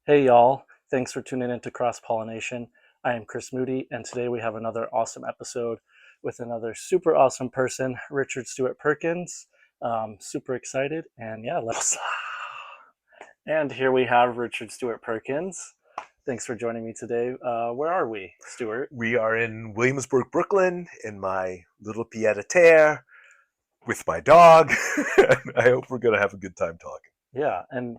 Hey y'all, thanks for tuning in to Cross Pollination. I am Chris Moody, and today we have another awesome episode with another super awesome person, Richard Stuart Perkins. Super excited, and yeah, let's. And here we have Richard Stuart Perkins. Thanks for joining me today. Where are we, Stuart? We are in Williamsburg, Brooklyn, in my little pied a terre with my dog. I hope we're going to have a good time talking. Yeah, and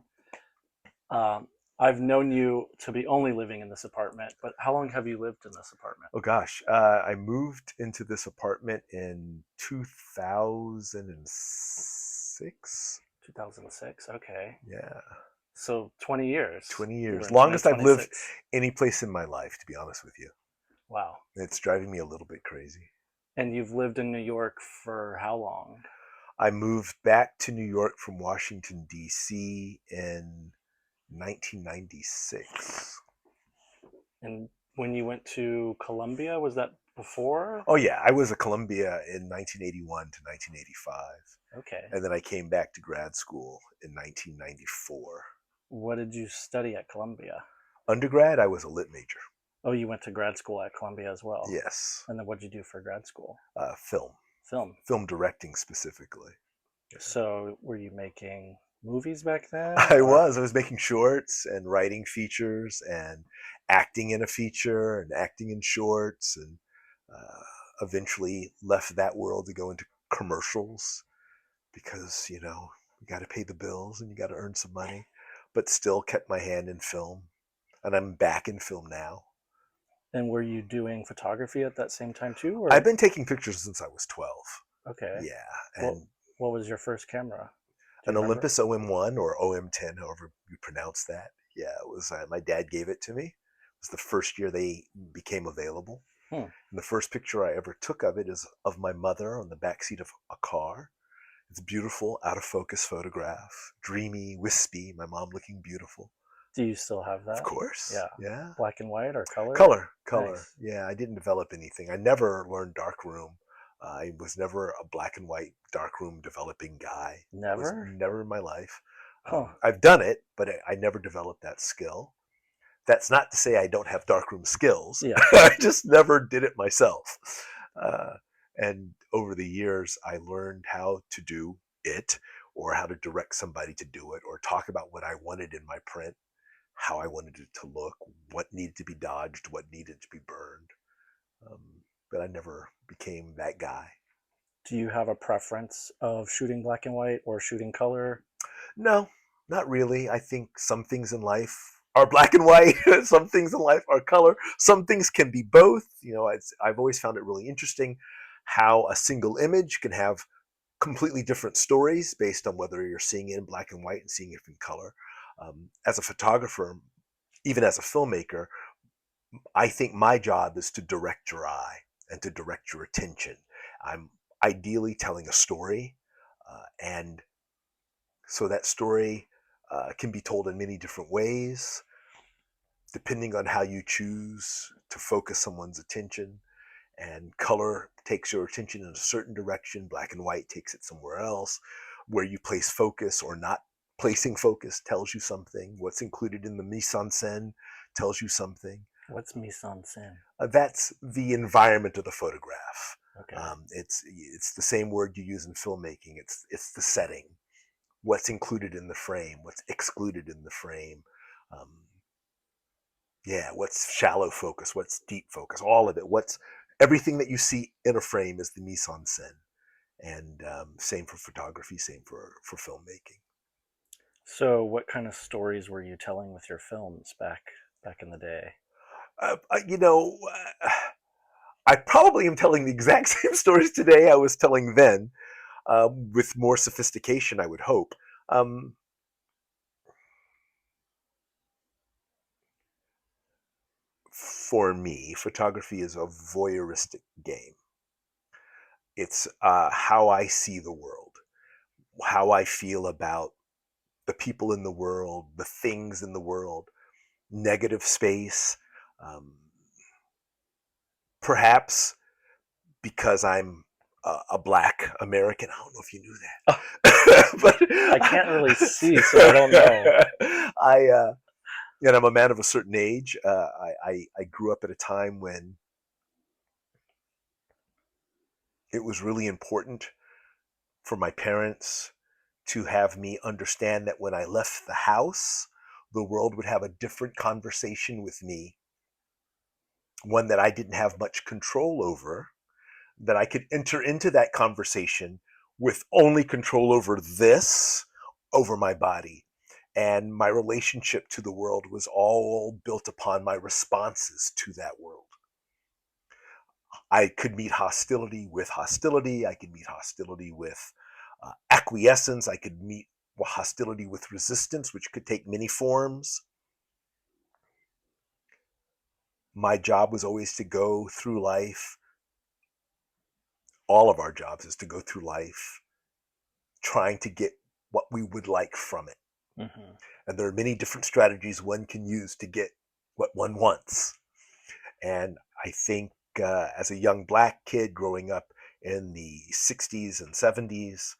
um, I've known you to be only living in this apartment, but how long have you lived in this apartment? Oh gosh, I moved into this apartment in 2006. 2006. Okay. Yeah, So 20 years. 20 You were years. in Longest I've lived 2026. any place in my life, to be honest with you. Wow. It's driving me a little bit crazy. And you've lived in New York for how long? I moved back to New York from Washington, D.C. in 1996. And when you went to Columbia, was that before? Oh yeah, I was at Columbia in 1981 to 1985, Okay. and then I came back to grad school in 1994. What did you study at Columbia? Undergrad, I was a lit major. Oh, you went to grad school at Columbia as well. Yes, And then what did you do for grad school? film, Film. film directing specifically. So were you making movies back then I or was. I was making shorts and writing features and acting in a feature and acting in shorts, and eventually left that world to go into commercials because you got to pay the bills and you got to earn some money, but still kept my hand in film, and I'm back in film now. and were you doing photography at that same time too I've or been taking pictures since I was 12. okay. Yeah, What and what was your first camera? Do an you remember? Olympus OM1 or OM10, however you pronounce that. Yeah, it was. My dad gave it to me. It was the first year they became available. Hmm. And the first picture I ever took of it is of my mother on the backseat of a car. It's a beautiful, out of focus photograph, dreamy, wispy. My mom looking beautiful. Do you still have Of that? course, Yeah. yeah. Black and white or color? Color. Nice. Yeah, I didn't develop anything. I never learned darkroom. I was never a black and white darkroom developing guy. That was Never? never in my life. Huh. I've done it, but I never developed that skill. That's not to say I don't have darkroom skills. Yeah. I just never did it myself. Uh, and over the years, I learned how to do it, or how to direct somebody to do it, or talk about what I wanted in my print, how I wanted it to look, what needed to be dodged, what needed to be burned. Um, but I never became that guy. Do you have a preference of shooting black and white or shooting color? No, not really. I think some things in life are black and white. Some things in life are color. Some things can be both. I've always found it really interesting how a single image can have completely different stories based on whether you're seeing it in black and white and seeing it in color. As a photographer, even as a filmmaker, I think my job is to direct your eye and to direct your attention. I'm ideally telling a story, and so that story can be told in many different ways, depending on how you choose to focus someone's attention. And color takes your attention in a certain direction, black and white takes it somewhere else. Where you place focus or not placing focus tells you something. What's included in the mise en scène tells you something. What's mise en scène? That's the environment of the photograph. Okay. It's the same word you use in filmmaking. It's the setting. What's included in the frame? What's excluded in the frame? Um, yeah, what's shallow focus? What's deep focus? All of it. What's everything that you see in a frame is the mise en scène, and same for photography, same for filmmaking. So, what kind of stories were you telling with your films back in the day? Uh, uh, you know, uh, I probably am telling the exact same stories today I was telling then, with more sophistication, I would hope. Um, for me, photography is a voyeuristic game. It's how I see the world, how I feel about the people in the world, the things in the world, negative space. Um, Perhaps because I'm a black American. I don't know if you knew that, I can't really see, so I don't know. but I and I'm a man of a certain age. I grew up at a time when it was really important for my parents to have me understand that when I left the house, the world would have a different conversation with me, one that I didn't have much control over, that I could enter into that conversation with only control over this, over my body. And my relationship to the world was all built upon my responses to that world. I could meet hostility with hostility. I could meet hostility with acquiescence. I could meet hostility with resistance, which could take many forms. My job was always to go through life. All of our jobs is to go through life trying to get what we would like from it. Mm-hmm. And there are many different strategies one can use to get what one wants. And I think as a young black kid growing up in the 60s and 70s,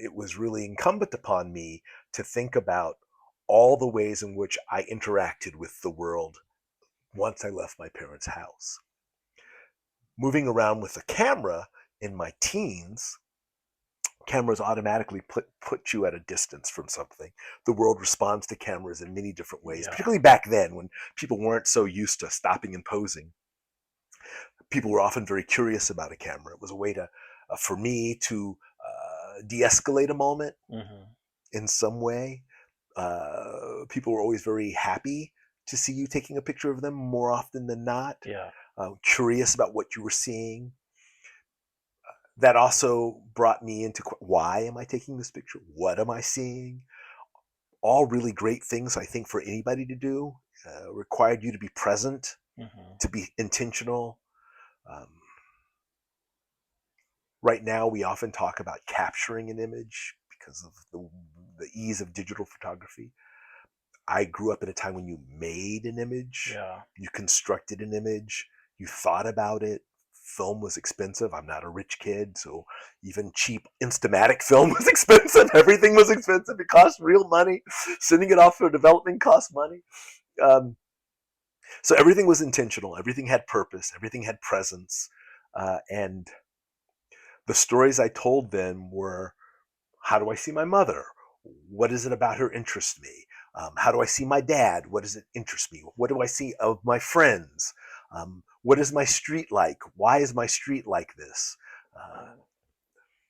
it was really incumbent upon me to think about all the ways in which I interacted with the world once I left my parents' house. Moving around with a camera in my teens, cameras automatically put you at a distance from something. The world responds to cameras in many different ways, Yeah. particularly back then when people weren't so used to stopping and posing. People were often very curious about a camera. It was a way to, for me to de-escalate a moment Mm-hmm. in some way. People were always very happy to see you taking a picture of them more often than not. Yeah. Curious about what you were seeing. That also brought me into why am I taking this picture? What am I seeing? All really great things, I think, for anybody to do. Required you to be present, Mm-hmm. to be intentional. Um, right now, we often talk about capturing an image because of the ease of digital photography. I grew up in a time when you made an image, Yeah. you constructed an image, you thought about it. Film was expensive. I'm not a rich kid, so even cheap Instamatic film was expensive. Everything was expensive. It cost real money. Sending it off for development cost money. Um, so everything was intentional. Everything had purpose. Everything had presence. And the stories I told them were, how do I see my mother? What is it about her interest me? How do I see my dad? What does it interest me? What do I see of my friends? What is my street like? Why is my street like this?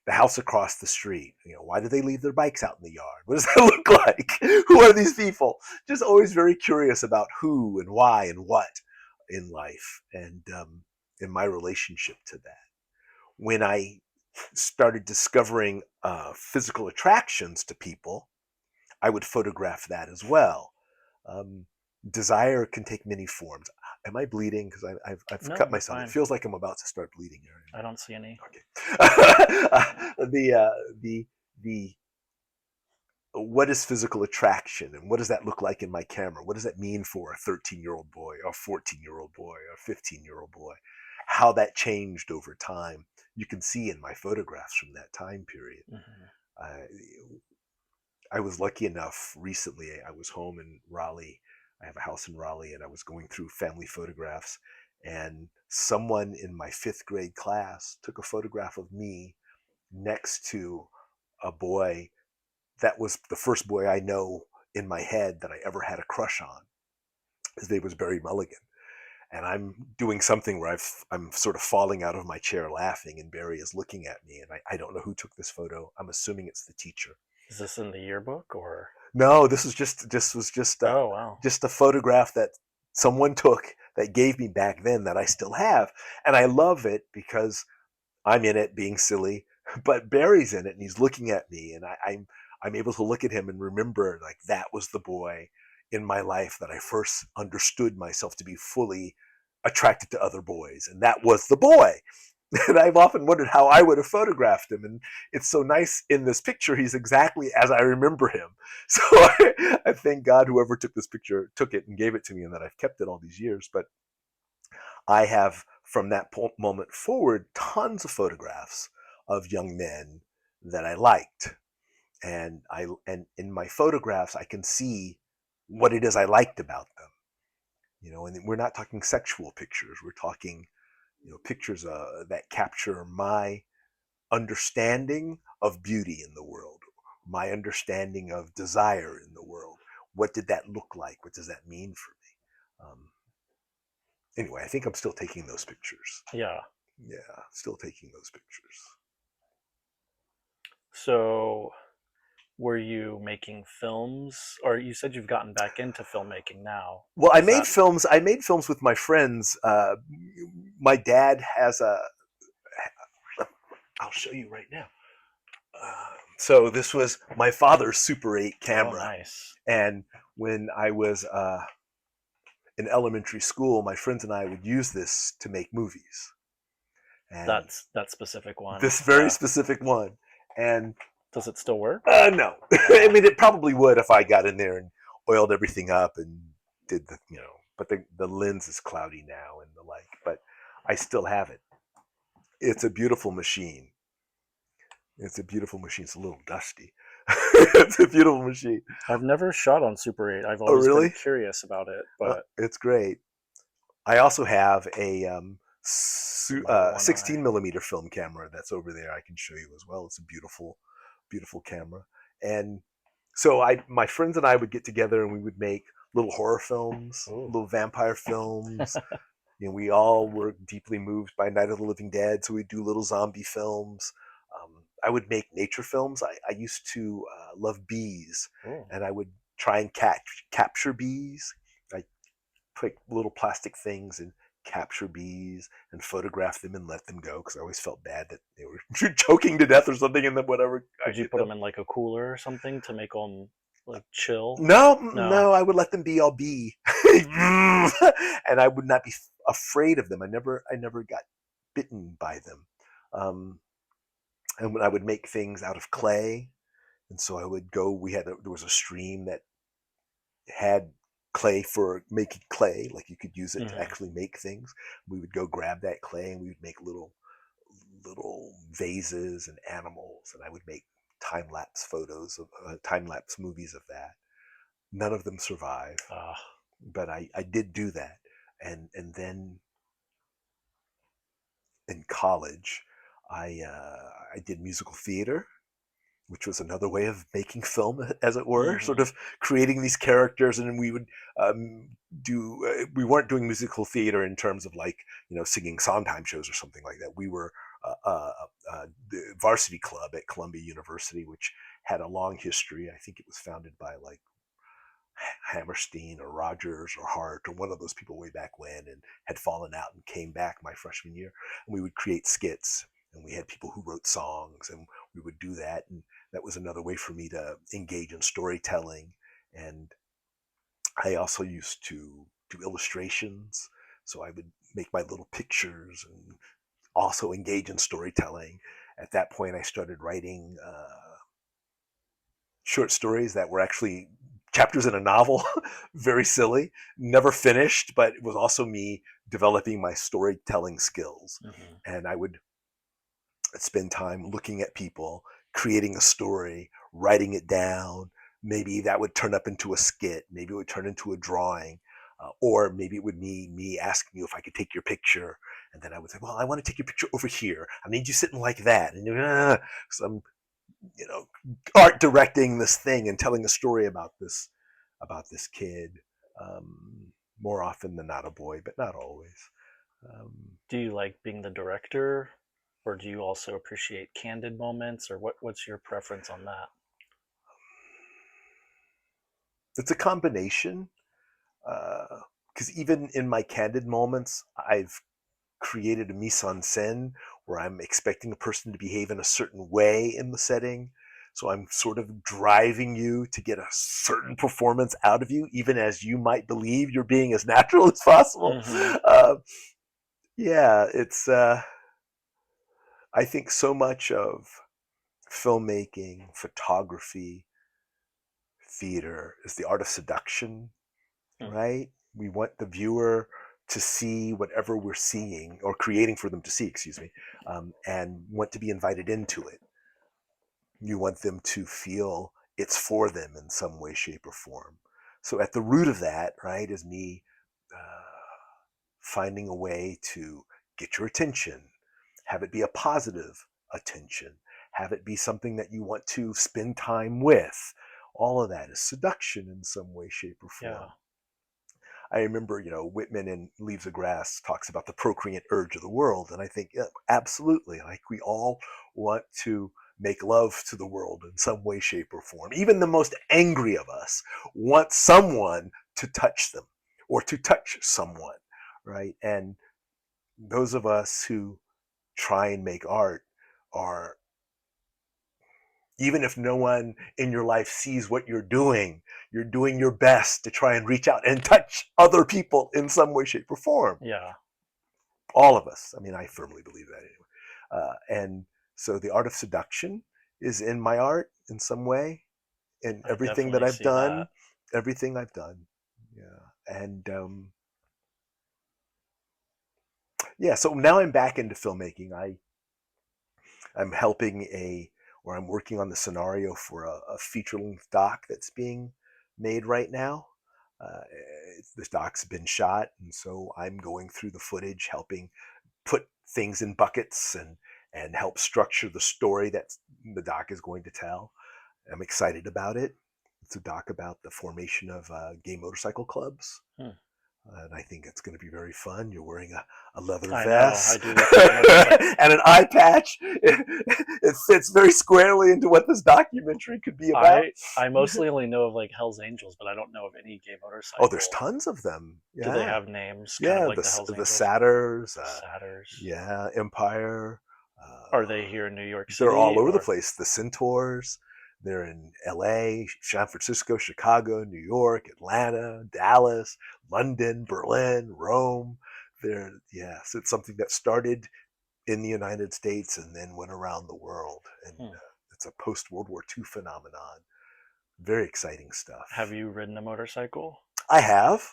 The house across the street, why do they leave their bikes out in the yard? What does that look like? Who are these people? Just always very curious about who and why and what in life, and in my relationship to that. When I started discovering physical attractions to people, I would photograph that as well. Um, Desire can take many forms. Am I bleeding? Because I've No, cut you're myself. It fine. feels like I'm about to start bleeding here. I don't see any. Okay. The what is physical attraction, and what does that look like in my camera? What does that mean for a 13-year-old boy, or a 14-year-old boy, or a 15-year-old boy? How that changed over time, you can see in my photographs from that time period. Mm-hmm. I, I was lucky enough recently. I was home in Raleigh. I have a house in Raleigh, and I was going through family photographs, and someone in my fifth grade class took a photograph of me next to a boy that was the first boy I know in my head that I ever had a crush on. His name was Barry Mulligan. And I'm doing something where I'm sort of falling out of my chair laughing, and Barry is looking at me, and I don't know who took this photo. I'm assuming it's the teacher. Is this in the yearbook or? No, this was just Oh wow. just a photograph that someone took that gave me back then that I still have, and I love it because I'm in it being silly, but Barry's in it and he's looking at me, and I'm able to look at him and remember, like, that was the boy in my life that I first understood myself to be fully attracted to other boys, and that was the boy. And I've often wondered how I would have photographed him, and it's so nice in this picture. He's exactly as I remember him. So I thank God whoever took this picture took it and gave it to me, and that I've kept it all these years. But I have, from that moment forward, tons of photographs of young men that I liked, and in my photographs I can see what it is I liked about them. And we're not talking sexual pictures. We're talking, pictures that capture my understanding of beauty in the world, my understanding of desire in the world. What did that look like? What does that mean for me? Anyway, I think I'm still taking those pictures. Yeah. Yeah, still taking those pictures. So, were you making films, or you said you've gotten back into filmmaking now? Well, I Is made that films. I made films with my friends. My dad has a. I'll show you right now. So this was my father's Super 8 oh, camera, nice. and when I was in elementary school, my friends and I would use this to make movies, and That's that specific one. this very Yeah. specific one. And Does it still work? no, I Oh, mean it probably would if I got in there and oiled everything up and did but the lens is cloudy now and the like. But I still have it. It's a beautiful machine. It's a beautiful machine. It's a little dusty. It's a beautiful machine. I've never shot on Super 8. I've Oh, always been really? curious about it, but It's great. I also have a see my one eye. 16 millimeter film camera that's over there. I can show you as well. It's a beautiful, beautiful camera. And so my friends and I would get together and we would make little horror films, Ooh. little vampire films. We all were deeply moved by Night of the Living Dead, so we'd do little zombie films. I would make nature films. I used to love bees, Ooh. and I would try and capture bees. I put little plastic things and capture bees and photograph them and let them go because I always felt bad that they were choking to death or something, and then whatever I Would you get put them. them in like a cooler or something to make them like chill? No, No. no, I would let them be all bee, and I would not be afraid of them. I never got bitten by them. Um, and when I would make things out of clay, and so I would go. There was a stream that had clay for making clay, like you could use it to Hmm. actually make things. We would go grab that clay and we would make little vases and animals, and I would make time lapse photos of time lapse movies of that. None of them survive, Uh, but I did do that, and then in college, I did musical theater, which was another way of making film, as it were, sort hmm. of creating these characters. And we would do. We weren't doing musical theater in terms of like singing Sondheim shows or something like that. We were the varsity club at Columbia University, which had a long history. I think it was founded by like Hammerstein or Rogers or Hart or one of those people way back when, and had fallen out and came back my freshman year. And we would create skits, and we had people who wrote songs, and we would do that. And that was another way for me to engage in storytelling. And I also used to do illustrations, so I would make my little pictures and also engage in storytelling. At that point, I started writing short stories that were actually chapters in a novel. Very silly, never finished, but it was also me developing my storytelling skills. Hmm. And I would spend time looking at people, creating a story, writing it down. Maybe that would turn up into a skit, maybe it would turn into a drawing. Or maybe it would be me asking you if I could take your picture, and then I would say, "Well, I want to take your picture over here. I need you sitting like that." And so I'm you know art directing this thing and telling a story about this kid, more often than not a boy, but not always. Do you like being the director, or do you also appreciate candid moments, or what's your preference on that? It's a combination, because even in my candid moments I've created a mise en scène where I'm expecting a person to behave in a certain way in the setting. So I'm sort of driving you to get a certain performance out of you, even as you might believe you're being as natural as possible. Hmm. Uh, yeah, it's. I think so much of filmmaking, photography, theater is the art of seduction, right? We want the viewer to see whatever we're seeing or creating for them to see, excuse me, and want to be invited into it. You want them to feel it's for them in some way, shape, or form. So at the root of that, right, is me finding a way to get your attention, have it be a positive attention, have it be something that you want to spend time with. All of that is seduction in some way, shape, or Yeah. form. I remember, Whitman in Leaves of Grass talks about the procreant urge of the world. And I think, yeah, absolutely, like we all want to make love to the world in some way, shape, or form. Even the most angry of us want someone to touch them or to touch someone, right? And those of us who try and make art are, even if no one in your life sees what you're doing your best to try and reach out and touch other people in some way, shape, or form. Yeah. All of us. I mean, I firmly believe that anyway. And so the art of seduction is in my art in some way, in I everything that definitely I've see that. done, everything I've done. Yeah. And yeah, so now I'm back into filmmaking. I'm helping or I'm working on the scenario for a feature-length doc that's being made right now. Uh, this doc's been shot, and so I'm going through the footage, helping put things in buckets and help structure the story that the doc is going to tell. I'm excited about it. It's a doc about the formation of gay motorcycle clubs. Hmm. And I think it's going to be very fun. You're wearing a leather I know. I vest do look forward to it. and an eye patch. It fits very squarely into what this documentary could be about. I mostly only know of like Hell's Angels, but I don't know of any gay Oh, there's motorcycle. tons of them. Do they Yeah. have names, kind of Yeah. like the Hell's The Angels? Satyrs. Satyrs. Yeah. Empire. Are they here in New York They're all City over the or? place. The Centaurs. They're in LA, San Francisco, Chicago, New York, Atlanta, Dallas, London, Berlin, Rome. Yes, it's something that started in the United States and then went around the world. And Hmm. it's a post World War II phenomenon. Very exciting Have stuff. you ridden a motorcycle? I have.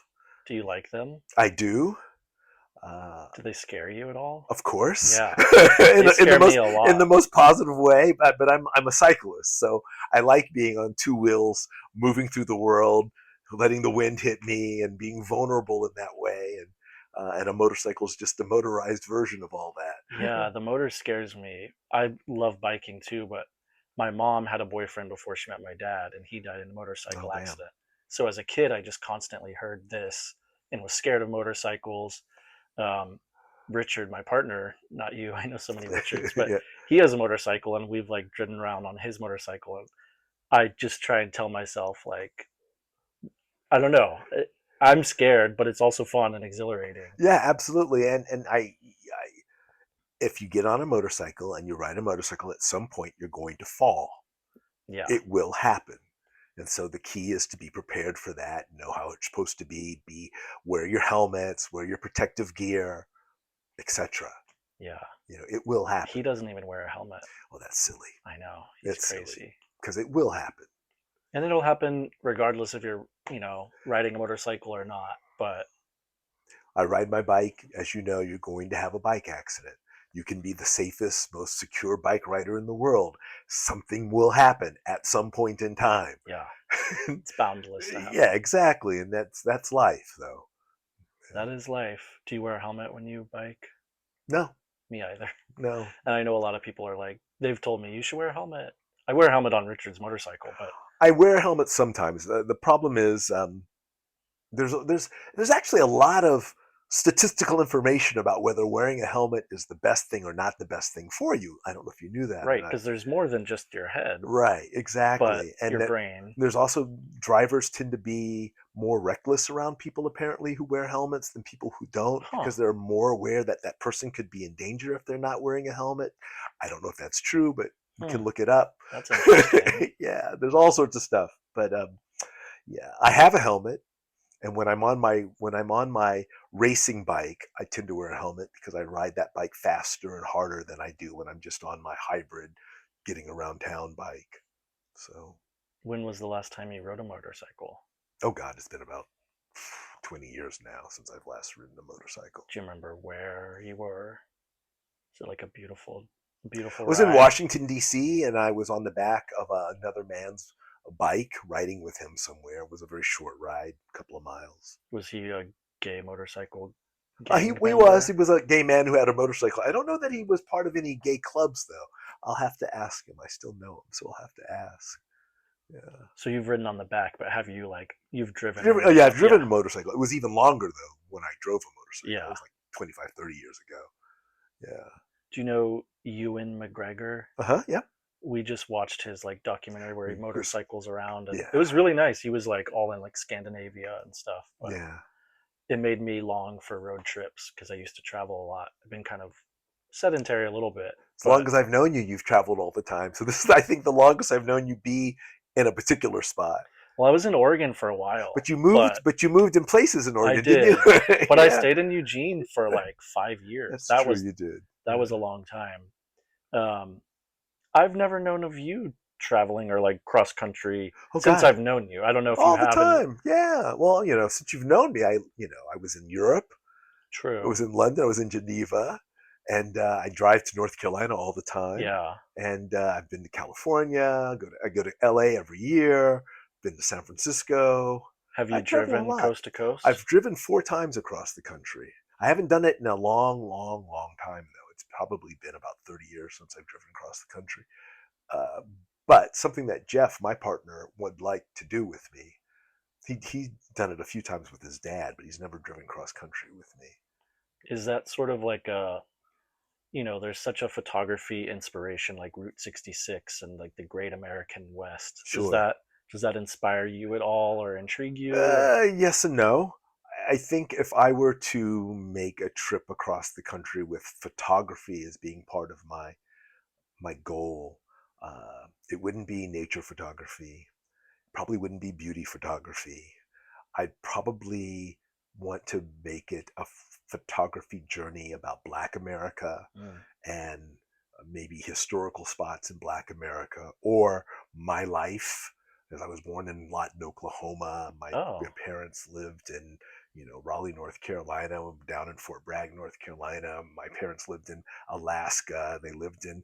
Do you like them? I do. Uh, Do they scare you at all? of course, Yeah, in, they in the scare me most a in the lot. most positive way. But I'm a cyclist, so I like being on two wheels, moving through the world, letting the wind hit me, and being vulnerable in that way. And a motorcycle is just a motorized version of all that. Yeah, the motor scares me. I love biking too, but my mom had a boyfriend before she met my dad, and he died in a Oh motorcycle damn! accident. So as a kid, I just constantly heard this and was scared of motorcycles. Um, Richard, my partner, not you, I know so many Richards, but Yeah, he has a motorcycle, and we've like driven around on his motorcycle. And I just try and tell myself, like, I don't know, I'm scared, but it's also fun and exhilarating. yeah, absolutely. And if you get on a motorcycle and you ride a motorcycle, at some point you're going to fall. Yeah, It will happen. And so the key is to be prepared for that, know how it's supposed to be wear your helmets, wear your protective gear, etc. yeah. It will He happen. doesn't even wear a helmet. Oh, that's silly. I know, he's It's silly crazy. because it will happen. And it'll happen regardless if you're, riding a motorcycle or not. But I ride my bike. As you know, you're going to have a bike accident. You can be the safest, most secure bike rider in the world. Something will happen at some point in time. yeah, it's boundless to Yeah, happen. exactly. And that's life, though. That is life. Do you wear a helmet when you bike? No, Me either. no. And I know a lot of people are like, they've told me you should wear a helmet. I wear a helmet on Richard's motorcycle, but I wear helmets sometimes. The problem is there's actually a lot of statistical information about whether wearing a helmet is the best thing or not the best thing for you. I don't know if you knew that or right, not. because there's more than just your head, Right, but exactly. And your that brain. there's also drivers tend to be more reckless around people apparently who wear helmets than people who don't Huh, because they're more aware that that person could be in danger if they're not wearing a helmet. I don't know if that's true, but you hmm, can look it up. that's interesting. Yeah, there's all sorts of stuff. But yeah, I have a helmet. And when I'm on my racing bike, I tend to wear a helmet because I ride that bike faster and harder than I do when I'm just on my hybrid getting around town bike. So, When was the last time you rode a motorcycle? oh God, it's been about 20 years now since I've last ridden a motorcycle. Do you remember where you were? Is it like a beautiful, beautiful I was in ride? Washington D.C. and I was on the back of another man's a bike riding with him somewhere. It was a very short ride, a couple of miles. Was he a gay motorcycle He gang he was he member? was a gay man who had a motorcycle. I don't know that he was part of any gay clubs though. I'll have to ask him. I still know him, so I'll have to ask. Yeah. So you've ridden on the back, but have you like you've driven a Oh yeah, I've motorcycle? driven Yeah, a motorcycle. It was even longer though when I drove a motorcycle. It yeah. was like 25, 30 years ago. Yeah. Do you know Ewan McGregor? Uh-huh. Yeah. We just watched his like documentary where he Who's motorcycles around, and yeah. it was really nice. He was like all in like Scandinavia and stuff, but Yeah. it made me long for road trips because I used to travel a lot. I've been kind of sedentary a little bit, As long but as I've known you, you've traveled all the time. So this is I think the longest I've known you be in a particular spot. well, I was in Oregon for a while, but But you moved in places in I Oregon, didn't you? did. But I Yeah. stayed in Eugene for like 5 years. That's true, you did. That was Yeah. a long time. Um, I've never known of you traveling or like cross country Oh since God. I've known you. I don't know if you All the have in time. Yeah. Well, since you've known me, I was in Europe. I true. was in London. I was in Geneva, and I drive to North Carolina all the time. Yeah. And I've been to California. I go to LA every year. Been to San Francisco. Have I you travel a driven lot. coast to coast? I've driven 4 times across the country. I haven't done it in a long, long, long time though. It's probably been about 30 years since I've driven across the country. Uh, but something that Jeff, my partner, would like to do with me. He's done it a few times with his dad, but he's never driven cross country with me. Is that sort of like a, there's such a photography inspiration like Route 66 and like the Great American West. Sure. Does that inspire you at all or intrigue you or Yes and no. I think if I were to make a trip across the country with photography as being part of my goal, it wouldn't be nature photography. Probably wouldn't be beauty photography. I'd probably want to make it a photography journey about Black America mm. and maybe historical spots in Black America or my life. As I was born in Lawton, Oklahoma, my Oh, parents lived in Raleigh, North Carolina, down in Fort Bragg, North Carolina. My parents lived in Alaska. They lived in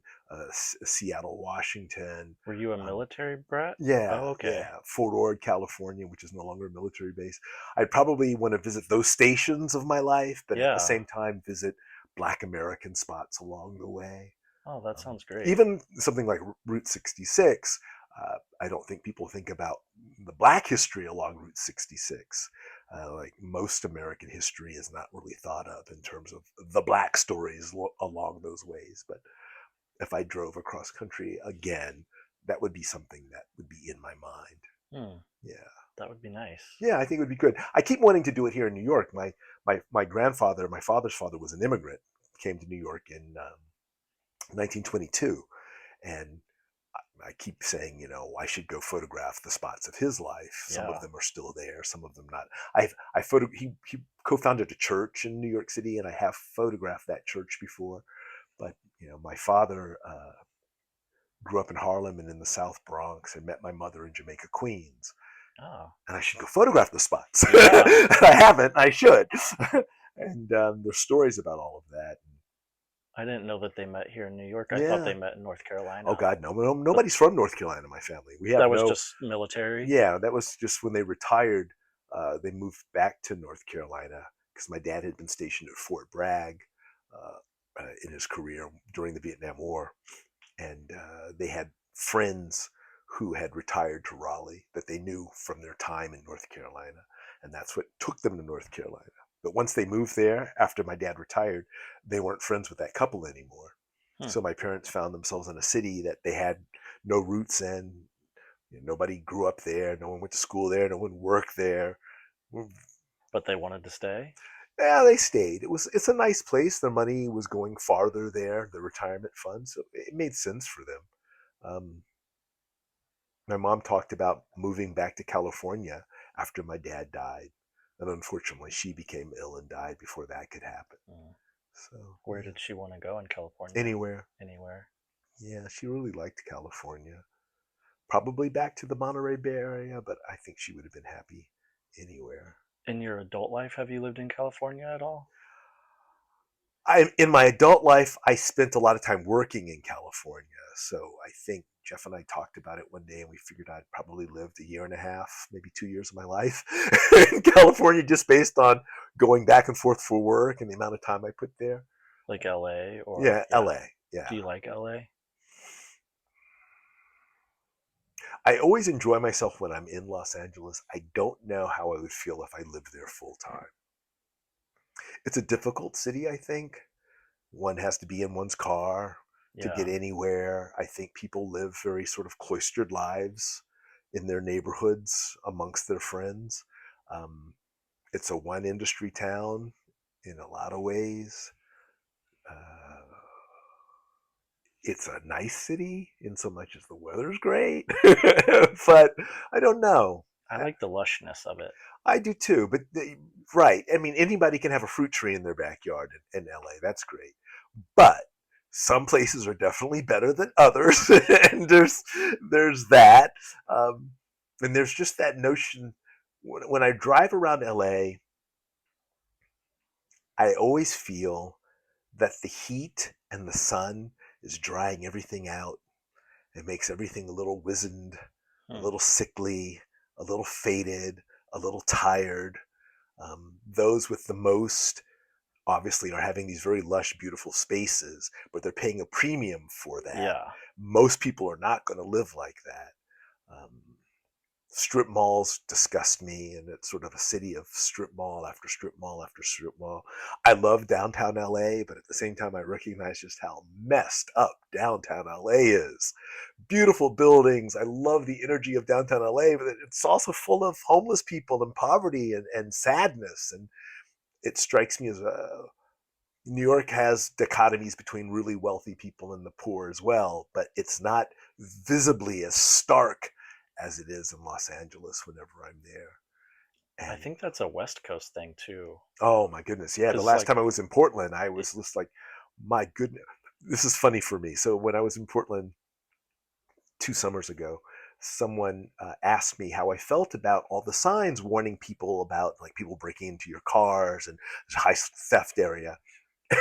Seattle, Washington. were you a Um, military brat? yeah, Oh, okay. yeah. Fort Ord, California, which is no longer a military base. I'd probably want to visit those stations of my life, but at the Yeah. same time visit Black American spots along the way. Oh, that sounds great. Even something like Route 66, I don't think people think about the Black history along Route 66. Like most American history is not really thought of in terms of the Black stories along those ways. But if I drove across country again, that would be something that would be in my mind. Hmm, Yeah. that would be nice. Yeah, I think it would be good. I keep wanting to do it here in New York. My grandfather, my father's father, was an immigrant. Came to New York in 1922, and I keep saying, I should go photograph the spots of his life. Some of Yeah. them are still there, some of them not. He co-founded a church in New York City, and I have photographed that church before. But my father grew up in Harlem and in the South Bronx, and met my mother in Jamaica, Queens. Oh, And I should go photograph the spots. yeah. I haven't. I should. And there's stories about all of that. I didn't know that they met here in New York. I thought they Yeah. met in North Oh Carolina. God, no, But nobody's from North Carolina. My family. We have that was no. just military. Yeah, that was just when they retired. They moved back to North Carolina because my dad had been stationed at Fort Bragg in his career during the Vietnam War, and they had friends who had retired to Raleigh that they knew from their time in North Carolina, and that's what took them to North Carolina. But once they moved there, after my dad retired, they weren't friends with that couple anymore. Hmm. So my parents found themselves in a city that they had no roots in. Nobody grew up there. No one went to school there. No one worked there. But they wanted to stay. Yeah, they stayed. It's a nice place. Their money was going farther there, the retirement fund, so it made sense for them. Um, my mom talked about moving back to California after my dad died, and unfortunately, she became ill and died before that could happen. Hmm. So Where yeah, did she want to go in California? anywhere. Anywhere. Yeah, she really liked California. Probably back to the Monterey Bay Area, but I think she would have been happy anywhere. In your adult life, have you lived in California at all? In my adult life, I spent a lot of time working in California, so I think Jeff and I talked about it one day, and we figured I'd probably lived a year and a half, maybe 2 years of my life in California, just based on going back and forth for work and the amount of time I put there. Like LA or Yeah, LA. Yeah. Do you like LA? I always enjoy myself when I'm in Los Angeles. I don't know how I would feel if I lived there full time. It's a difficult city, I think. One has to be in one's car to Yeah. get anywhere. I think people live very sort of cloistered lives in their neighborhoods amongst their friends. Um, it's a one industry town in a lot of ways. Uh, it's a nice city in so much as the weather's great, but I don't know. I like the lushness of it. I do too, but right. I mean, anybody can have a fruit tree in their backyard in LA. That's great. But some places are definitely better than others, and there's that, and there's just that notion. When I drive around LA, I always feel that the heat and the sun is drying everything out. It makes everything a little wizened, a Hmm. little sickly, a little faded, a little tired. Those with the most obviously are having these very lush, beautiful spaces, but they're paying a premium for that. Yeah. Most people are not going to live like that. Um, Strip malls disgust me, and it's sort of a city of strip mall after strip mall after strip mall. I love downtown LA, but at the same time, I recognize just how messed up downtown LA is. Beautiful buildings. I love the energy of downtown LA, but it's also full of homeless people and poverty and sadness. And it strikes me as New York has dichotomies between really wealthy people and the poor as well, but it's not visibly as stark as it is in Los Angeles whenever I'm there. I And think that's a West Coast thing too. oh my goodness, yeah, the Because, last like, time I was in Portland, I it, was just like, my goodness, this is funny for me. So when I was in Portland 2 summers ago, someone asked me how I felt about all the signs warning people about like people breaking into your cars and high theft area.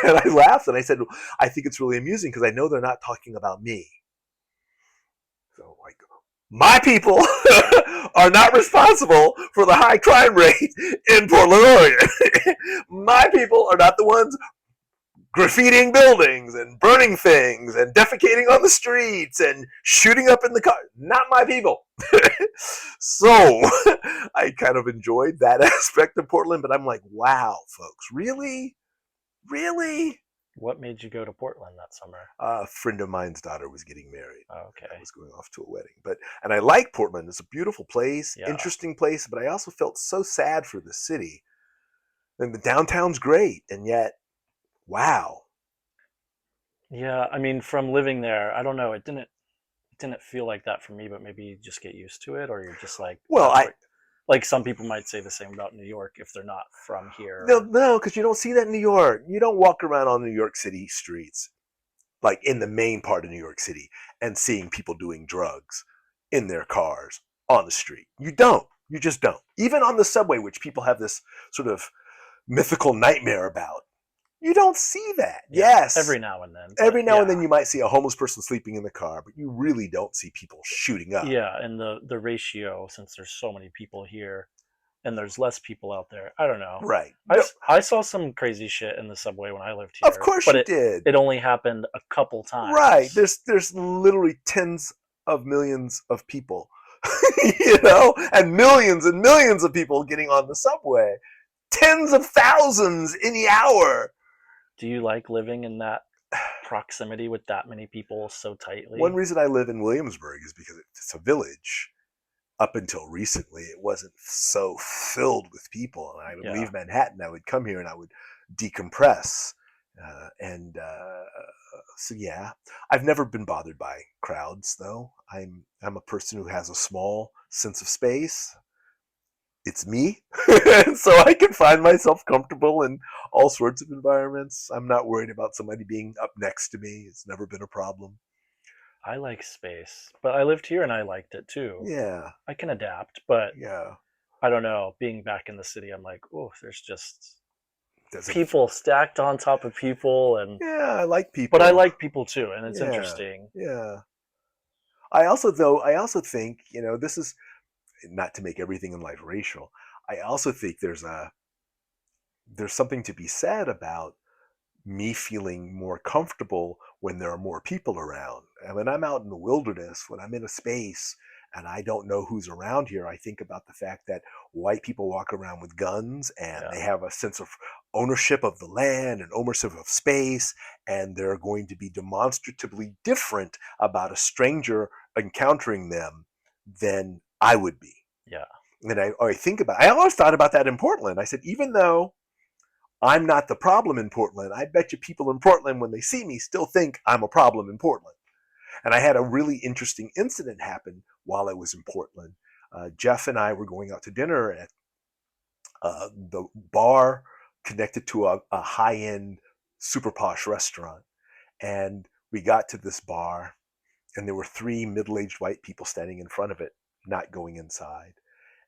And I laughed and I said, I think it's really amusing because I know they're not talking about me. So, like, my people are not responsible for the high crime rate in Portland, Oregon. My people are not the ones graffitiing buildings and burning things and defecating on the streets and shooting up in the car. Not my people. So I kind of enjoyed that aspect of Portland, but I'm like, wow, folks, really? Really? what made you go to Portland that summer? A friend of mine's daughter was getting married. I Okay. was going off to a wedding, and I like Portland. It's a beautiful place, Yeah. interesting place, but I also felt so sad for the city. And the downtown's great, and yet, wow. Yeah. I mean, from living there, I don't know. It didn't feel like that for me, but maybe you just get used to it, or you're just like, Well, that's I what. Like some people might say the same about New York if they're not from no, here. no, because you don't see that in New York. You don't walk around on New York City streets, like in the main part of New York City, and seeing people doing drugs in their cars on the street. You don't. You just don't. Even on the subway, which people have this sort of mythical nightmare about. You don't see that. Yeah, Yes, every now and then, but every now and yeah, then you might see a homeless person sleeping in the car, but you really don't see people shooting up. yeah, and the ratio, since there's so many people here and there's less people out there, I don't know. Right. I, No, I saw some crazy shit in the subway when I lived of here, course but you it did. it only happened a couple Right. times. There's literally tens of millions of people, you know, and millions of people getting on the subway. Tens of thousands in the hour. Do you like living in that proximity with that many people so One tightly? reason I live in Williamsburg is because it's a village. Up until recently, it wasn't so filled with people. And I would Yeah. leave Manhattan, I would come here, and I would decompress. And So yeah, I've never been bothered by crowds, though. I'm a person who has a small sense of space. It's me, so I can find myself comfortable in all sorts of environments. I'm not worried about somebody being up next to me. It's never been a problem. I like space, but I lived here and I liked it too. Yeah, I can adapt, but yeah. I don't know. Being back in the city, I'm like, oh, there's just Doesn't. people stacked on top of people, and Yeah, I like but I people. like people too, and it's Yeah, interesting. yeah. I also think, this is not to make everything in life racial. I also think there's something to be said about me feeling more comfortable when there are more people around. And when I'm out in the wilderness, when I'm in a space and I don't know who's around here, I think about the fact that white people walk around with guns and Yeah. they have a sense of ownership of the land and ownership of space, and they're going to be demonstratively different about a stranger encountering them than I would be. Yeah. And I always thought about that in Portland. I said, even though I'm not the problem in Portland, I bet you people in Portland, when they see me, still think I'm a problem in Portland. And I had a really interesting incident happen while I was in Portland. Jeff and I were going out to dinner at the bar connected to a high-end, super posh restaurant. And we got to this bar, and there were three middle-aged white people standing in front of it, not going inside.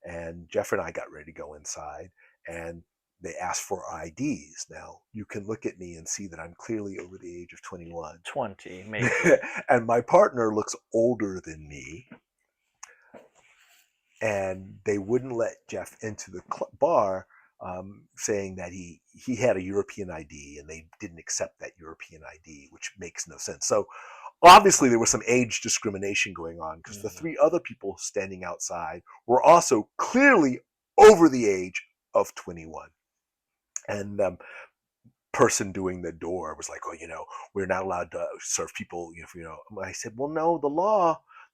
And Jeff and I got ready to go inside, and they asked for IDs. Now, you can look at me and see that I'm clearly over the age of 21. 20, maybe. And my partner looks older than me. And they wouldn't let Jeff into the bar, saying that he had a European ID, and they didn't accept that European ID, which makes no sense. So obviously there was some age discrimination going on, because the three other people standing outside were also clearly over the age of 21. And person doing the door was like, oh, we're not allowed to serve people, I said, well, no, the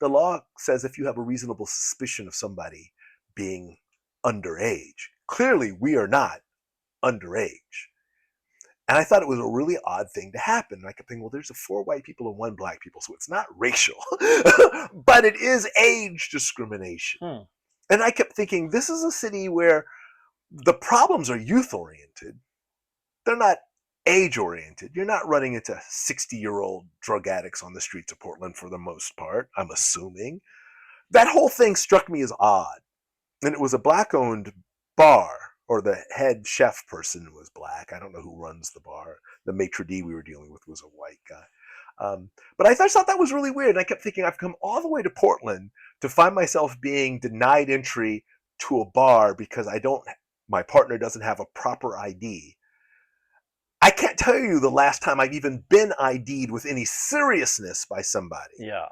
law says if you have a reasonable suspicion of somebody being underage. Clearly we are not underage. And I thought it was a really odd thing to happen. And I kept thinking, well, there's 4 white people and 1 black people, so it's not racial, but it is age discrimination. And I kept thinking, this is a city where the problems are youth oriented. They're not age oriented. You're not running into 60-year-old drug addicts on the streets of Portland for the most part, I'm assuming. That whole thing struck me as odd. And it was a black owned bar, or the head chef person was black. I don't know who runs the bar. The maitre d' we were dealing with was a white guy. But I thought that was really weird. And I kept thinking, I've come all the way to Portland to find myself being denied entry to a bar because my partner doesn't have a proper ID. I can't tell you the last time I've even been ID'd with any seriousness by somebody. Yeah.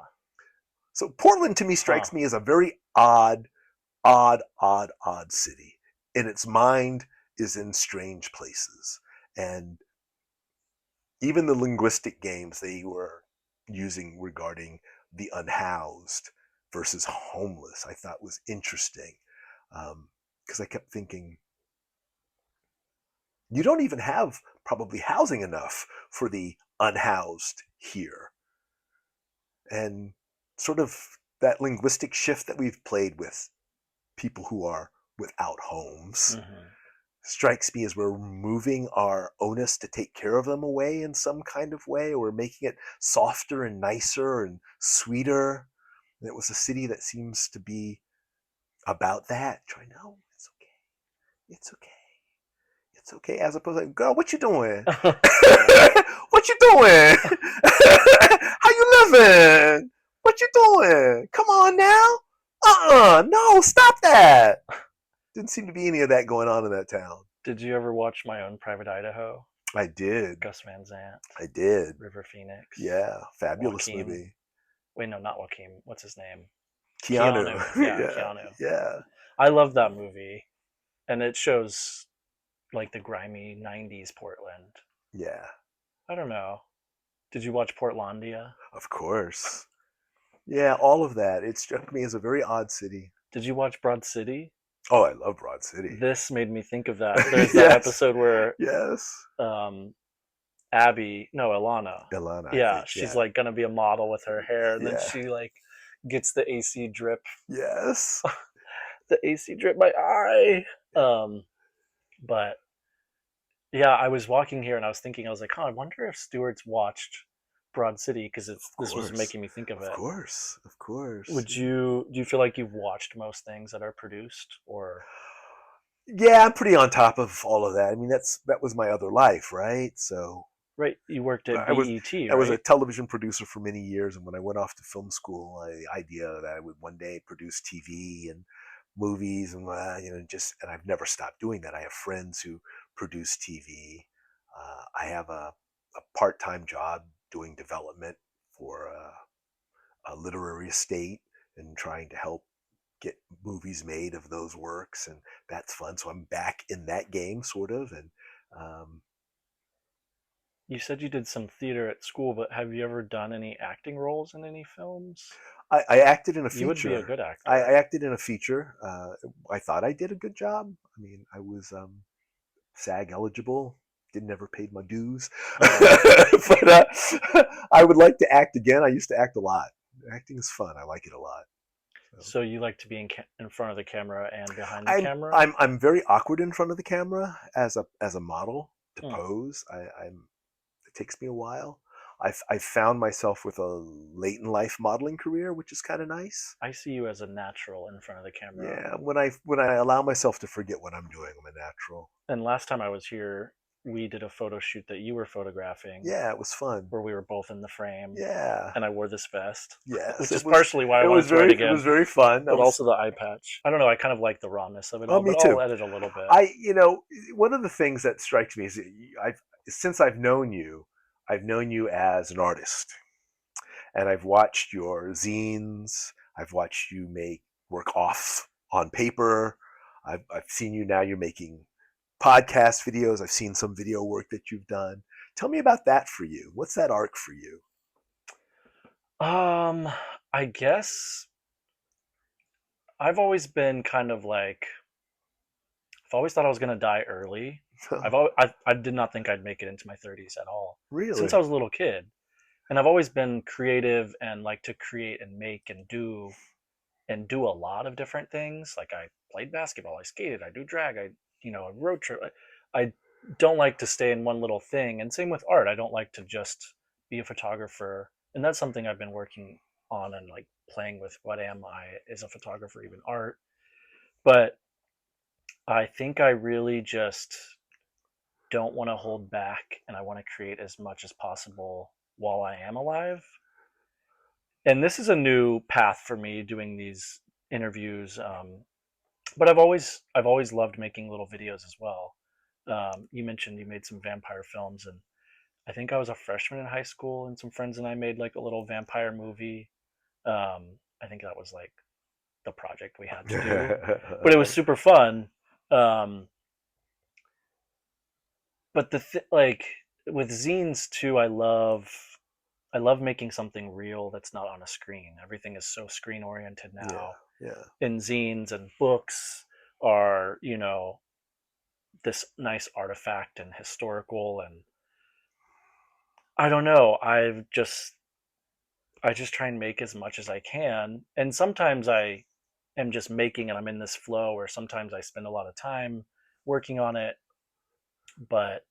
So Portland to me strikes me as a very odd city. And its mind is in strange places. And even the linguistic games they were using regarding the unhoused versus homeless, I thought was interesting. Because I kept thinking, you don't even have probably housing enough for the unhoused here. And sort of that linguistic shift that we've played with people who are without homes strikes me as we're moving our onus to take care of them away in some kind of way, or we're making it softer and nicer and sweeter. And it was a city that seems to be about that. Try, no, it's okay. It's okay. It's okay. As opposed to, girl, what you doing? What you doing? How you living? What you doing? Come on now. No, stop that. Didn't seem to be any of that going on in that town. Did you ever watch My Own Private Idaho? I did. Gus Van Sant. I did. River Phoenix. Yeah, fabulous Joaquin. movie. Wait, no, not Joaquin. What's his name? Keanu. Yeah, Yeah. Keanu. Yeah. I love that movie. And it shows like the grimy 90s Portland. Yeah. I don't know. Did you watch Portlandia? Of course. Yeah, all of that. It struck me as a very odd city. Did you watch Broad City? Oh, I love Broad City. This made me think of that. There's that episode where Alana. Yeah, she's like gonna be a model with her hair, and then she like gets the AC drip. Yes. The AC drip my eye. But yeah, I was walking here and I was thinking, I was like, I wonder if Stewart's watched Broad City, because this was making me think of it. Of course. Do you feel like you've watched most things that are produced, or? Yeah, I'm pretty on top of all of that. I mean, that was my other life, right? So Right. You worked at I was BET, I was a right? television producer for many years, and when I went off to film school, the idea that I would one day produce TV and movies, and and I've never stopped doing that. I have friends who produce TV. I have a part-time job doing development for a literary estate and trying to help get movies made of those works, and that's fun. So I'm back in that game, sort of, and um, You said you did some theater at school, but have you ever done any acting roles in any films? I acted in a You would be a feature. good I actor. acted in a feature. I thought I did a good job. I mean, I was SAG eligible. Didn't ever paid my dues, Uh-huh. but I would like to act again. I used to act a lot. Acting is fun. I like it a lot. So So you like to be in front of the camera and behind the I'm camera? I'm very awkward in front of the camera as a model to Hmm. pose. I'm It takes me a while. I've found myself with a late in life modeling career, which is kind of nice. I see you as a natural in front of the camera. Yeah, when I allow myself to forget what I'm doing, I'm a natural. And last time I was here, we did a photo shoot that you were photographing Yeah, it was fun. where we were both in the frame Yeah, and I wore this vest, yes, which is partially why I wanted to write it again, was very fun. I but was also the eye patch. I don't know, I kind of like the rawness of it Oh, all, me but I'll too. edit a little bit. One of the things that strikes me is I've since I've known you as an artist, and I've watched your zines. I've watched you make work off on paper. I've seen you now. You're making podcast videos. I've seen some video work that you've done. Tell me about that for you. What's that arc for you? Um, I guess I've always been kind of like I've always thought I was gonna die early. I did not think I'd make it into my 30s at all since I Really? was a little kid, and I've always been creative and like to create and make and do a lot of different things. Like I played basketball, I skated, I do drag, a road trip. I don't like to stay in one little thing, and same with art. I don't like to just be a photographer, and that's something I've been working on and like playing with. What am I as a photographer, even art? But I think I really just don't want to hold back and I want to create as much as possible while I am alive. And this is a new path for me doing these interviews. But I've always loved making little videos as well. You mentioned you made some vampire films, and I think I was a freshman in high school, and some friends and I made like a little vampire movie. I think that was like the project we had to do, but it was super fun. Um, but like with zines too, I love making something real that's not on a screen. Everything is so screen oriented Yeah, now. yeah. And zines and books are, this nice artifact and historical, and I don't know, I just try and make as much as I can. And sometimes I am just making and I'm in this flow, or sometimes I spend a lot of time working on it. But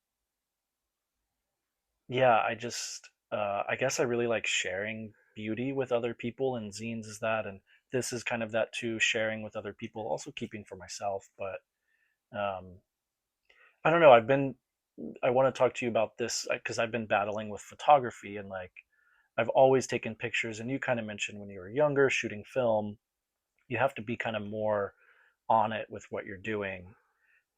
yeah, I guess I really like sharing beauty with other people, and zines is that, and this is kind of that too, sharing with other people, also keeping for myself. But um, I don't know. I want to talk to you about this because I've been battling with photography, and like I've always taken pictures, and you kind of mentioned when you were younger shooting film, you have to be kind of more on it with what you're doing.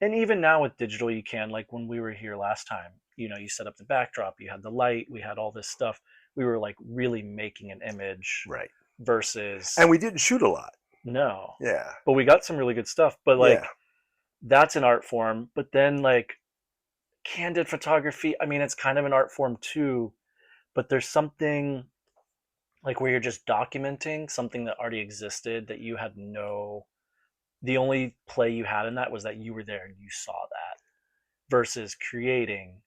And even now with digital, you can, like when we were here last time, you set up the backdrop, you had the light, we had all this stuff. We were like really making an image Right. And versus we didn't shoot a lot. no. Yeah, But we got some really good stuff. But yeah. like that's an art form. But then like candid photography, I mean, it's kind of an art form too, but there's something like where you're just documenting something that already existed that you had no, the only play you had in that was that you were there and you saw that versus creating.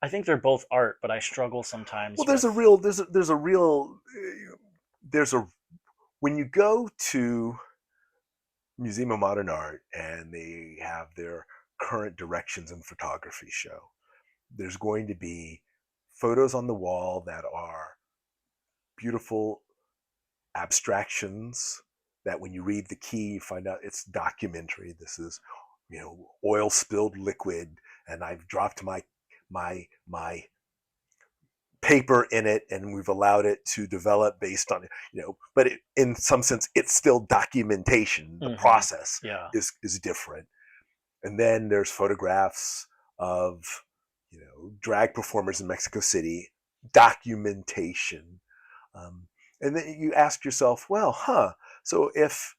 I think they're both art, but I struggle Well, sometimes there's with. a real there's a real there's a when you go to Museum of Modern Art and they have their current directions in photography show, there's going to be photos on the wall that are beautiful abstractions that when you read the key you find out it's documentary. This is oil spilled liquid, and I've dropped my paper in it, and we've allowed it to develop based on, but in some sense, it's still documentation. The process Yeah. is different. And then there's photographs of, drag performers in Mexico City, documentation. And then you ask yourself, well, so if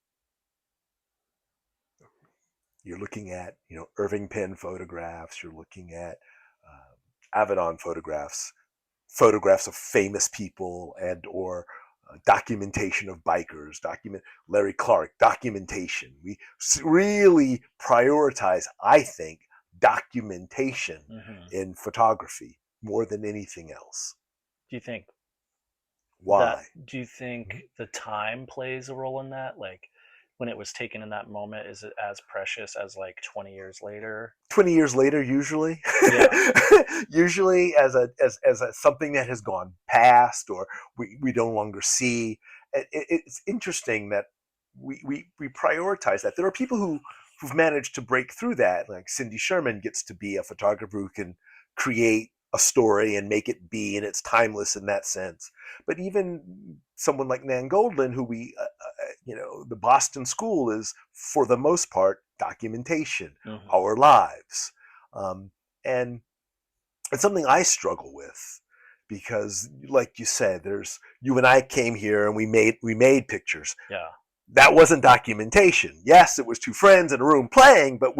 you're looking at, Irving Penn photographs, you're looking at Avedon photographs of famous people, and or documentation of bikers, Larry Clark, documentation. We really prioritize, I think, documentation in photography more than anything else. Do you think Why? the time plays a role in that? Like, when it was taken in that moment, is it as precious as like 20 years later? 20 years later, usually. Yeah. Usually as a something that has gone past, or we no longer see. It's interesting that we prioritize that. There are people who've managed to break through that. Like Cindy Sherman gets to be a photographer who can create a story and make it be, and it's timeless in that sense. But even someone like Nan Goldin, who the Boston School is, for the most part, documentation, our lives. And it's something I struggle with, because, like you said, you and I came here and we made pictures. Yeah. That wasn't documentation. Yes, it was two friends in a room playing, but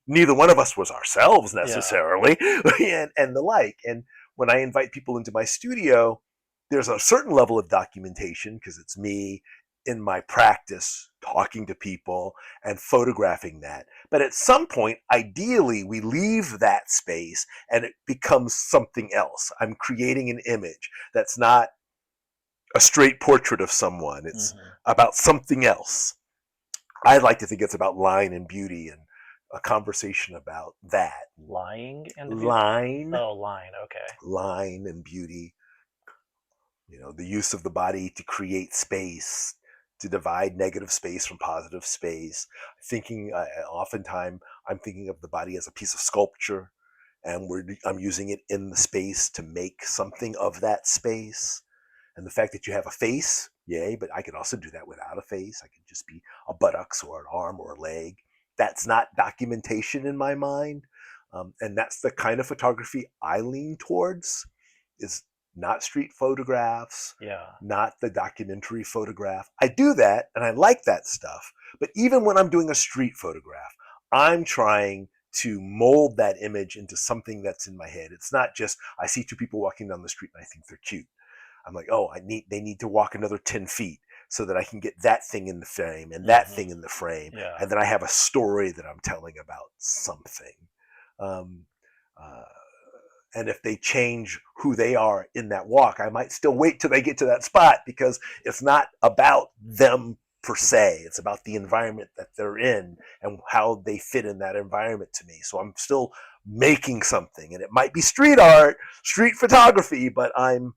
neither one of us was ourselves necessarily, and the like. And when I invite people into my studio, there's a certain level of documentation, because it's me in my practice talking to people and photographing that. But at some point, ideally, we leave that space and it becomes something else. I'm creating an image that's not a straight portrait of someone. It's about something else. I like to think it's about line and beauty, and a conversation about that. Line and beauty? Line. Oh, line. Okay. Line and beauty. The use of the body to create space, to divide negative space from positive space. Oftentimes, I'm thinking of the body as a piece of sculpture, and I'm using it in the space to make something of that space. And the fact that you have a face, yay, but I could also do that without a face. I could just be a buttocks or an arm or a leg. That's not documentation in my mind. And that's the kind of photography I lean towards, is not street photographs, not the documentary photograph. I do that, and I like that stuff. But even when I'm doing a street photograph, I'm trying to mold that image into something that's in my head. It's not just, I see two people walking down the street and I think they're cute. I'm like, oh, they need to walk another 10 feet so that I can get that thing in the frame and that thing in the frame. And then I have a story that I'm telling about something. And if they change who they are in that walk, I might still wait till they get to that spot, because it's not about them per se. It's about the environment that they're in and how they fit in that environment to me. So I'm still making something, and it might be street art, street photography, but I'm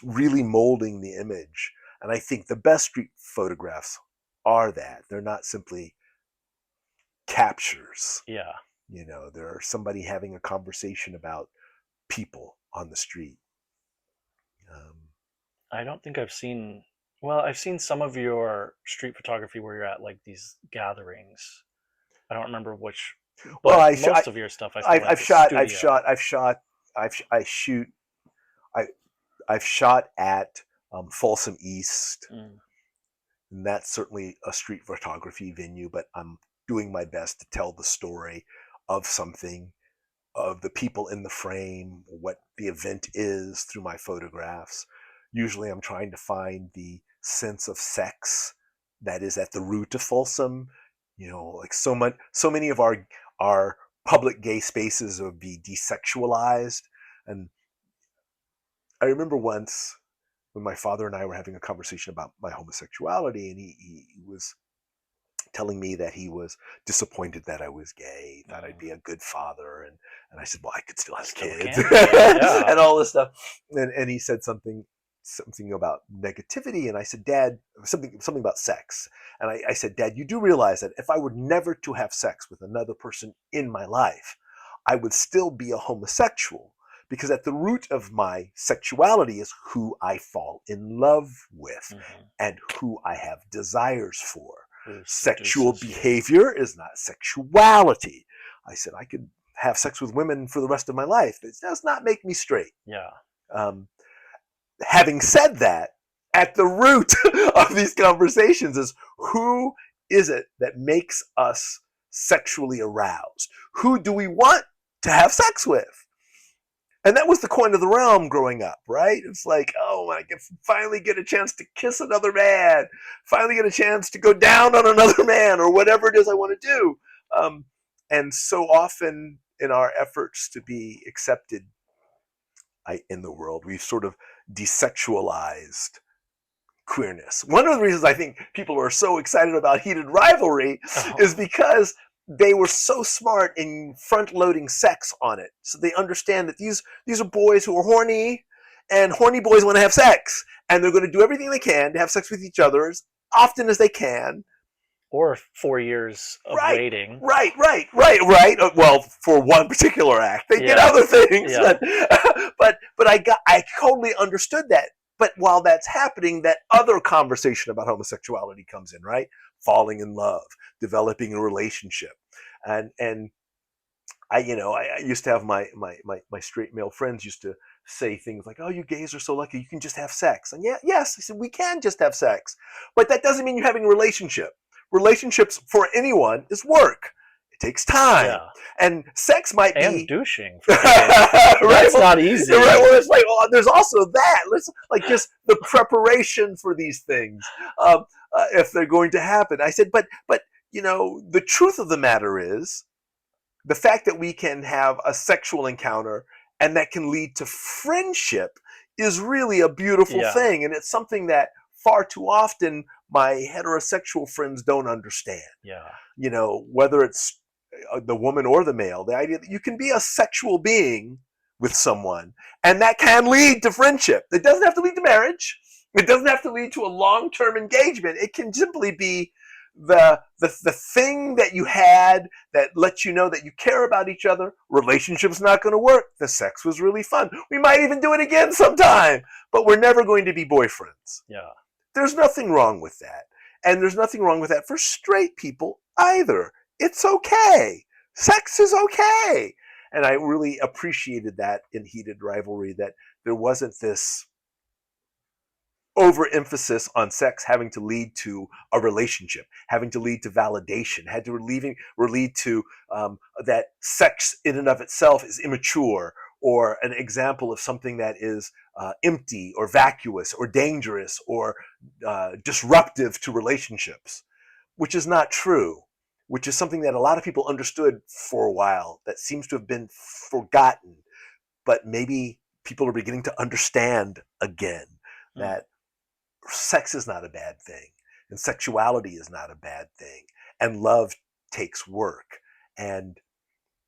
really molding the image. And I think the best street photographs are that. They're not simply captures. Yeah. They're somebody having a conversation about people on the street. I don't think I've seen some of your street photography where you're at like these gatherings. I don't remember which. But most of your stuff, I've shot at Folsom East, and that's certainly a street photography venue. But I'm doing my best to tell the story of something, of the people in the frame, what the event is, through my photographs. Usually I'm trying to find the sense of sex that is at the root of Folsom. Like so many of our public gay spaces would be desexualized. And I remember once when my father and I were having a conversation about my homosexuality, and he was telling me that he was disappointed that I was gay, thought I'd be a good father, and I said, well, I could still have kids, and all this stuff. And he said something about negativity, and I said, Dad, something about sex. And I said, Dad, you do realize that if I were never to have sex with another person in my life, I would still be a homosexual, because at the root of my sexuality is who I fall in love with and who I have desires for. Sexual behavior is not sexuality. I said I could have sex with women for the rest of my life. It does not make me straight. Yeah. Having said that, at the root of these conversations is who is it that makes us sexually aroused? Who do we want to have sex with? And that was the coin of the realm growing up, right? It's like, oh, I can finally get a chance to kiss another man, finally get a chance to go down on another man, or whatever it is I want to do. And so often in our efforts to be accepted in the world, we've sort of desexualized queerness. One of the reasons I think people are so excited about Heated Rivalry is because they were so smart in front-loading sex on it. So they understand that these are boys who are horny, and horny boys want to have sex, and they're going to do everything they can to have sex with each other as often as they can. Or 4 years of waiting. Right. Well, for one particular act, they did other things, but I totally understood that. But while that's happening, that other conversation about homosexuality comes in, right? Falling in love, developing a relationship, and I used to have my straight male friends used to say things like, "Oh, you gays are so lucky, you can just have sex." And yes, I said we can just have sex, but that doesn't mean you're having a relationship. Relationships for anyone is work. It takes time, and sex might be and douching. That's not easy. Right? Well, it's like there's also that. Let's just the preparation for these things if they're going to happen. I said, but the truth of the matter is the fact that we can have a sexual encounter and that can lead to friendship is really a beautiful thing, and it's something that far too often my heterosexual friends don't understand. Whether it's the woman or the male, the idea that you can be a sexual being with someone and that can lead to friendship. It doesn't have to lead to marriage. It doesn't have to lead to a long-term engagement. It can simply be the thing that you had that lets you know that you care about each other. Relationship's not going to work. The sex was really fun. We might even do it again sometime, but we're never going to be boyfriends. There's nothing wrong with that. And there's nothing wrong with that for straight people either. It's okay. Sex is okay. And I really appreciated that in Heated Rivalry, that there wasn't this overemphasis on sex having to lead to a relationship, having to lead to validation, had to lead to that sex in and of itself is immature, or an example of something that is empty or vacuous or dangerous or disruptive to relationships, which is not true, which is something that a lot of people understood for a while that seems to have been forgotten. But maybe people are beginning to understand again that sex is not a bad thing, and sexuality is not a bad thing, and love takes work. And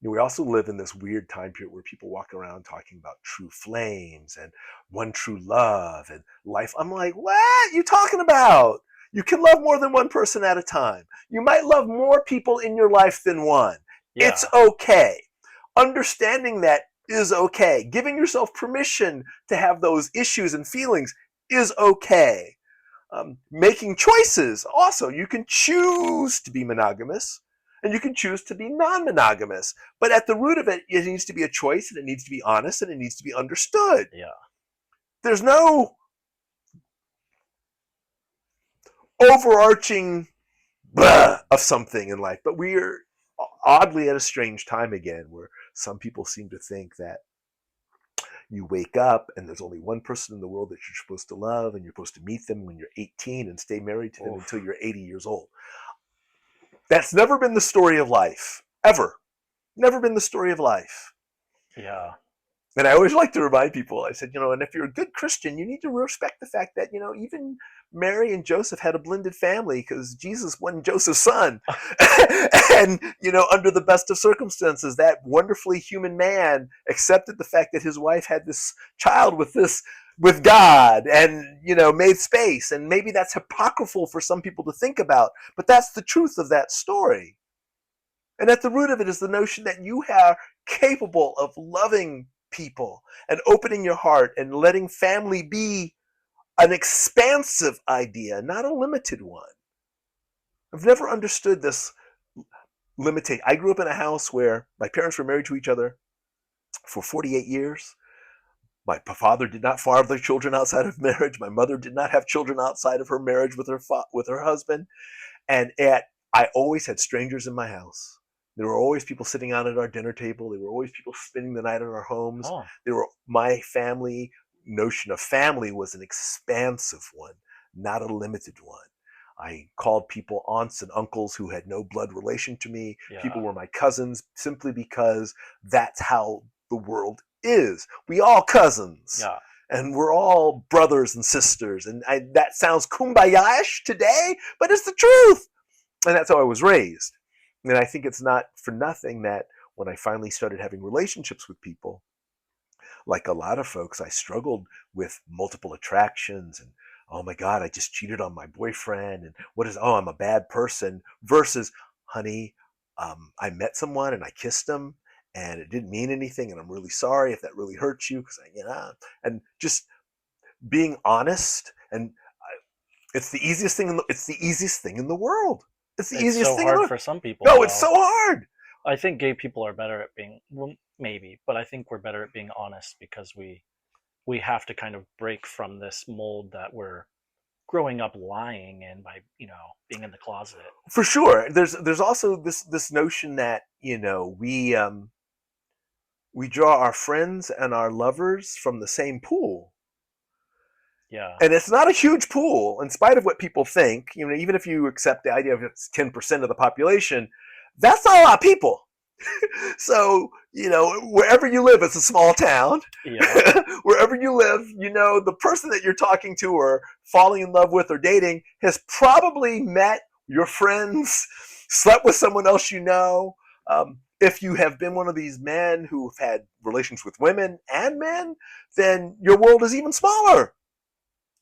we also live in this weird time period where people walk around talking about true flames and one true love and life. I'm like, what are you talking about? You can love more than one person at a time. You might love more people in your life than one. It's okay. Understanding that is okay. Giving yourself permission to have those issues and feelings is okay. Making choices also. You can choose to be monogamous and you can choose to be non-monogamous. But at the root of it, it needs to be a choice, and it needs to be honest, and it needs to be understood. There's no overarching of something in life. But we're oddly at a strange time again where some people seem to think that you wake up and there's only one person in the world that you're supposed to love, and you're supposed to meet them when you're 18 and stay married to them until you're 80 years old. That's never been the story of life, ever. Never been the story of life. And I always like to remind people, I said, and if you're a good Christian, you need to respect the fact that, even Mary and Joseph had a blended family because Jesus wasn't Joseph's son. And, under the best of circumstances, that wonderfully human man accepted the fact that his wife had this child with God and, made space. And maybe that's apocryphal for some people to think about, but that's the truth of that story. And at the root of it is the notion that you are capable of loving people and opening your heart and letting family be an expansive idea, not a limited one. I've never understood this limiting. I grew up in a house where my parents were married to each other for 48 years. My father did not father children outside of marriage. My mother did not have children outside of her marriage with her husband. And I always had strangers in my house. There were always people sitting out at our dinner table. There were always people spending the night in our homes. Oh, My family notion of family was an expansive one, not a limited one. I called people aunts and uncles who had no blood relation to me. yeah, People were my cousins simply because that's how the world is. We all cousins. yeah. And we're all brothers and sisters. And that sounds kumbaya-ish today, but it's the truth. And that's how I was raised. And I think it's not for nothing that when I finally started having relationships with people, like a lot of folks, I struggled with multiple attractions and, oh my God, I just cheated on my boyfriend. And I'm a bad person versus, honey, I met someone and I kissed them and it didn't mean anything. And I'm really sorry if that really hurts you. And just being honest. And it's the easiest thing. It's the easiest thing in the world. It's the It's easiest so thing in the hard world. for some people, No, it's though. so hard. I think gay people are better at being, well, maybe, but I think we're better at being honest because we have to kind of break from this mold that we're growing up lying in by being in the closet. For sure. There's also this notion that we draw our friends and our lovers from the same pool. Yeah, And it's not a huge pool, in spite of what people think. Even if you accept the idea of it's 10% of the population, that's not a lot of people. So, wherever you live, it's a small town. yeah, Wherever you live, the person that you're talking to or falling in love with or dating has probably met your friends, slept with someone else you know. If you have been one of these men who've had relations with women and men, then your world is even smaller.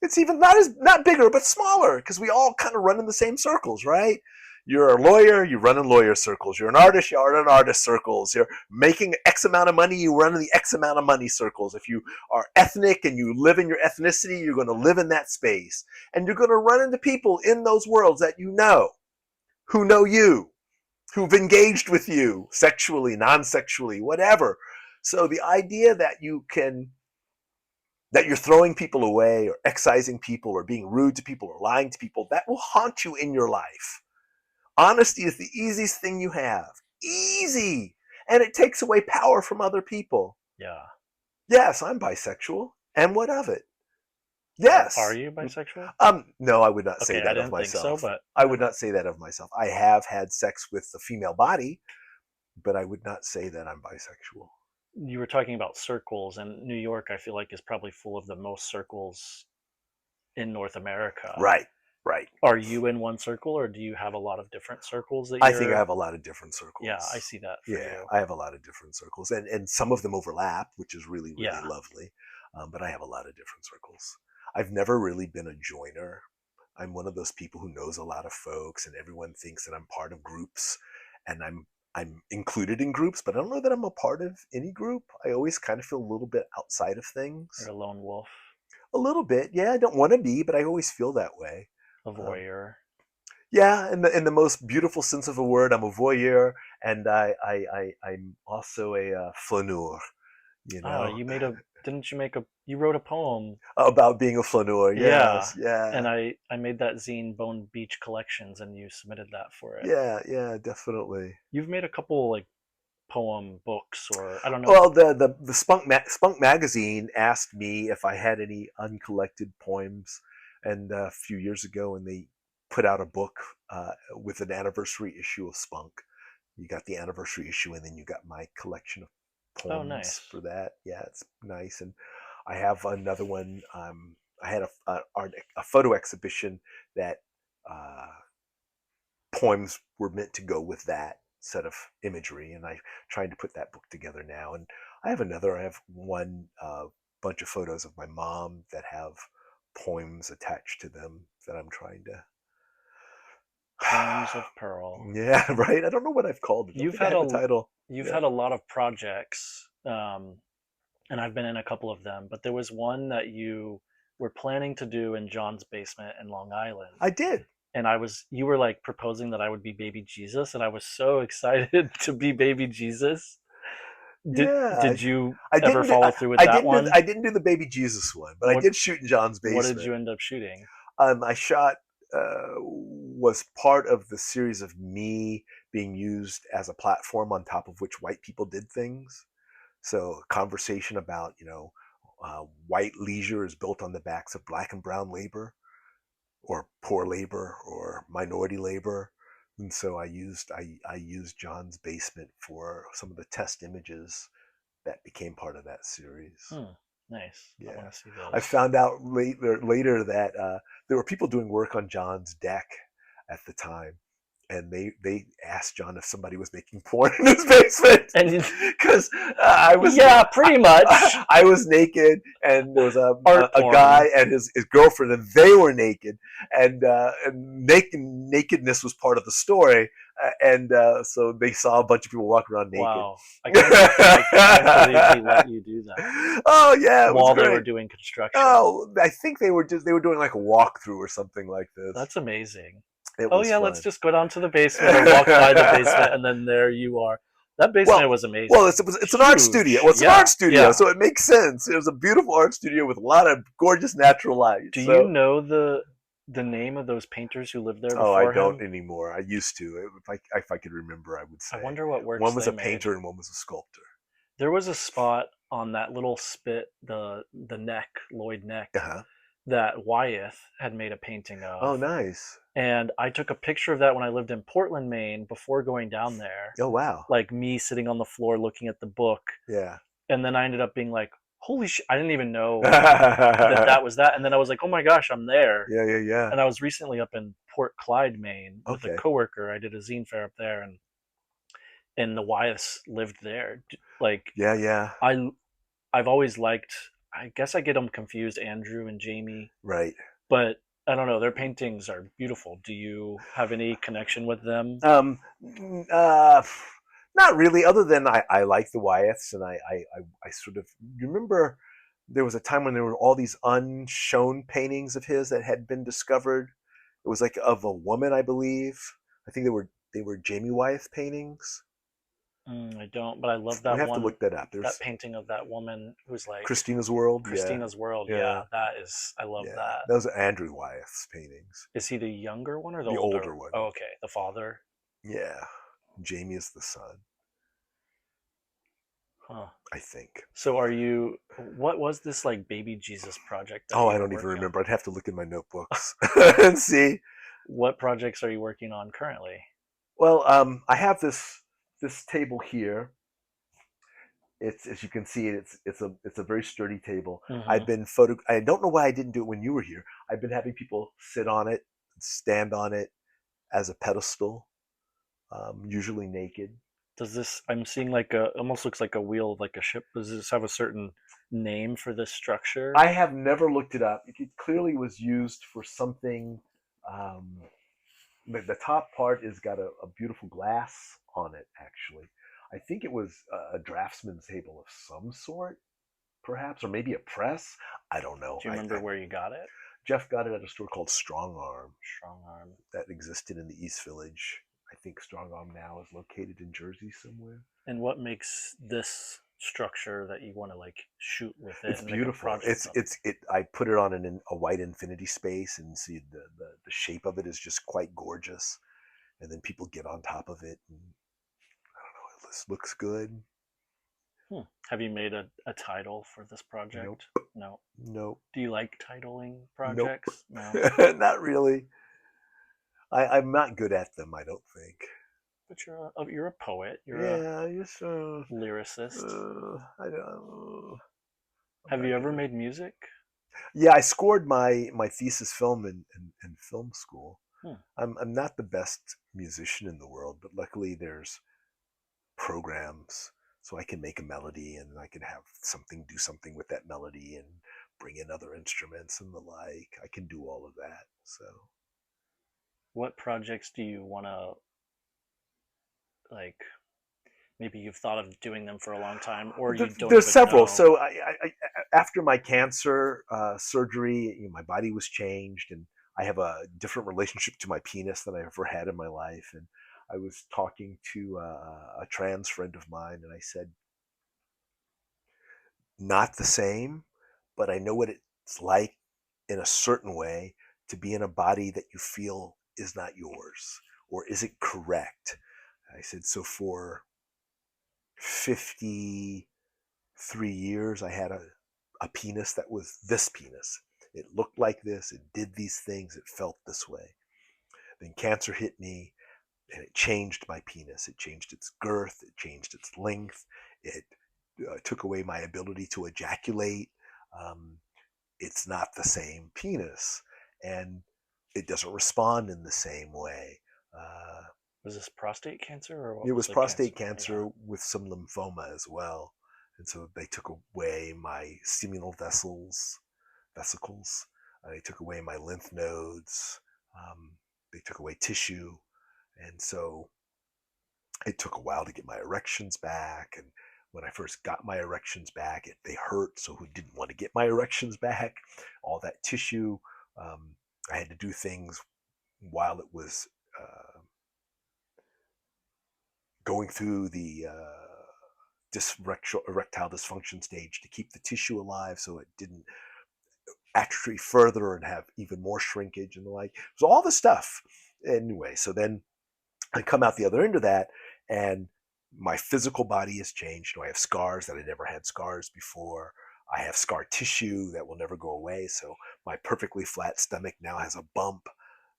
It's even not bigger, but smaller, because we all kind of run in the same circles, right? You're a lawyer, you run in lawyer circles. You're an artist, you run in artist circles. You're making X amount of money, you run in the X amount of money circles. If you are ethnic and you live in your ethnicity, you're going to live in that space. And you're going to run into people in those worlds that you know, who know you, who've engaged with you sexually, non-sexually, whatever. So the idea that you're throwing people away or excising people or being rude to people or lying to people, that will haunt you in your life. Honesty is the easiest thing you have. Easy. And it takes away power from other people. yeah. Yes, I'm bisexual. And what of it? Are Yes. you bisexual? No, I would not say Okay, I that of didn't think so, myself. but I would not say that of myself. I have had sex with the female body, but I would not say that I'm bisexual. you were talking about circles, and New York, I feel like, is probably full of the most circles in North America. Right, right. Are you in one circle, or do you have a lot of different circles that I think I you're? have a lot of different circles. Yeah, I see that for Yeah, you. I have a lot of different circles, and some of them overlap, which is really, really Yeah, lovely. But I have a lot of different circles. I've never really been a joiner. I'm one of those people who knows a lot of folks, and everyone thinks that I'm part of groups, and I'm included in groups, but I don't know that I'm a part of any group. I always kind of feel a little bit outside of things. you're a lone wolf, A little bit, yeah. I don't want to be, but I always feel that way. a Um, voyeur. yeah, in the most beautiful sense of a word, I'm a voyeur, and I'm also a flaneur. You Oh, know, didn't you make a? You wrote a poem. about being a flaneur. Yeah, Yes, yeah, and I made that zine, Bone Beach Collections, and you submitted that for it. yeah, yeah, definitely. You've made a couple like poem books, or I don't know. Well, the Spunk magazine asked me if I had any uncollected poems, and a few years ago, and they put out a book with an anniversary issue of Spunk. You got the anniversary issue, and then you got my collection of Oh, poems nice. for that. Yeah, it's nice. And I have another one. I had a photo exhibition that uh, poems were meant to go with that set of imagery, and I'm trying to put that book together now. And I have one bunch of photos of my mom that have poems attached to them that I'm trying to. Poems of Pearl. Yeah, right. I don't know what I've called it. I don't You've think I had have a a title. you've Yeah. had a lot of projects. and I've been in a couple of them, but there was one that you were planning to do in John's basement in Long Island. I did. And you were like proposing that I would be baby Jesus, and I was so excited to be baby Jesus. Yeah, Did you I ever didn't do. follow through with that one? I didn't do the baby Jesus one, but I What did shoot in John's what did basement. you end up shooting? I shot was part of the series of me being used as a platform on top of which white people did things. So conversation about white leisure is built on the backs of black and brown labor, or poor labor, or minority labor. And so I used John's basement for some of the test images that became part of that series. Hmm, nice. I Yeah, want to see I those. found out later that there were people doing work on John's deck at the time, and they asked John if somebody was making porn in his basement And because I was yeah, pretty much I was naked, and there was art a porn. guy and his girlfriend, and they were naked, and nakedness was part of the story, so they saw a bunch of people walking around naked. Wow, I can't believe he let you do that Oh yeah, it was while they were great. doing construction. Oh, I think they were doing like a walkthrough or something like this. That's amazing. It Oh was yeah, let's fun. just go down to the basement or walk by the basement, and then there you are. That well, basement was well, amazing. it's an art studio. Huge. Well, it's an art Yeah, studio, yeah. so it makes sense. It was a beautiful art studio with a lot of gorgeous natural light. Do you So, know the name of those painters who lived there oh, I before don't him? anymore. I used to. If I could remember, I would I say wonder what works one was they a made. painter and one was a sculptor. There was a spot on that little spit, the neck, Lloyd Uh Neck, huh. that Wyeth had made a painting Oh, of. nice. And I took a picture of that when I lived in Portland, Maine, before going down there. Oh, wow. Like me sitting on the floor looking at the book. Yeah. And then I ended up being like, holy shit, I didn't even know that Yeah, was that. And then I was like, oh my gosh, I'm there. yeah, yeah. And I was recently up in Port Clyde, Maine with a Okay. coworker. I did a zine fair up there, and the Wyeths lived there. Like Yeah, yeah. I I've always liked. I guess I get them confused, Andrew and Jamie, Right. but I don't know. Their paintings are beautiful. Do you have any connection with them? Um, uh, Not really. Other than I like the Wyeths, and I sort of remember there was a time when there were all these unshown paintings of his that had been discovered. It was like of a woman, I believe. I think they were Jamie Wyeth paintings. I don't, but I love We that have to one. look that up. That There's painting of that woman who's like Christina's World. Yeah, Christina's World. yeah, Yeah, that is. I love yeah. that. Those are Andrew Wyeth's paintings. Is he the younger one or the The older? older one. Oh, okay, the father. Yeah, Jamie is the son, Huh. I think. So are you? What was this like baby Jesus project that Oh, I you were don't even working on? remember. I'd have to look in my notebooks and see. What projects are you working on currently? Well, I have this table here. It's, as you can see, it's a very sturdy table. Mm-hmm. I don't know why I didn't do it when you were here. I've been having people sit on it, stand on it as a pedestal, usually naked. Does this? I'm seeing like a almost looks like a wheel of like a ship. Does this have a certain name for this structure? I have never looked it up. It clearly was used for something. Um, the top part has got a beautiful glass on it, actually. I think it was a draftsman's table of some sort, perhaps, or maybe a press. I don't know. Do you remember where you got it? Jeff got it at a store called Strong Arm Strong arm. that existed in the East Village. I think Strong Arm now is located in Jersey somewhere. And what makes this structure that you want to like shoot with it It's and make a beautiful. project of? I put it on a white infinity space, and see the shape of it is just quite gorgeous. And then people get on top of it, and I don't know, this looks good. Have you made a title for this Nope. project? No. Nope. Do you like titling Nope. projects? No. Not really. I'm not good at them, I don't think. But you're a poet. You're a Yeah, just lyricist. I don't. I'm Have not you good ever at it. made music? Yeah, I scored my thesis film in film school. Hmm. I'm not the best musician in the world, but luckily there's programs so I can make a melody, and I can have something do something with that melody and bring in other instruments and the like. I can do all of that. So What projects do you want to like? maybe you've thought of doing them for a long time, or you don't There's even several. know? So after my cancer surgery, my body was changed, and I have a different relationship to my penis than I ever had in my life. And I was talking to a trans friend of mine, and I said, not the same, but I know what it's like in a certain way to be in a body that you feel is not yours or isn't correct. I said, so for 53 years, I had a penis that was this penis. It looked like this, it did these things, it felt this way. Then cancer hit me, and it changed my penis. It changed its girth, it changed its length, it took away my ability to ejaculate. Um, it's not the same penis, and it doesn't respond in the same way. Uh, Was this prostate cancer, or what it was was the cancer? prostate Yeah. cancer with some lymphoma as well, and so they took away my seminal vesicles. They took away my lymph nodes. Um, they took away tissue, and so it took a while to get my erections back. And when I first got my erections back, they hurt. So who didn't want to get my erections back? All that tissue. Um, I had to do things while it was going through the erectile dysfunction stage to keep the tissue alive so it didn't atrophy further and have even more shrinkage and the like. So all the stuff. Anyway, so then I come out the other end of that, and my physical body has changed. I have scars that I never had scars before. I have scar tissue that will never go away. So my perfectly flat stomach now has a bump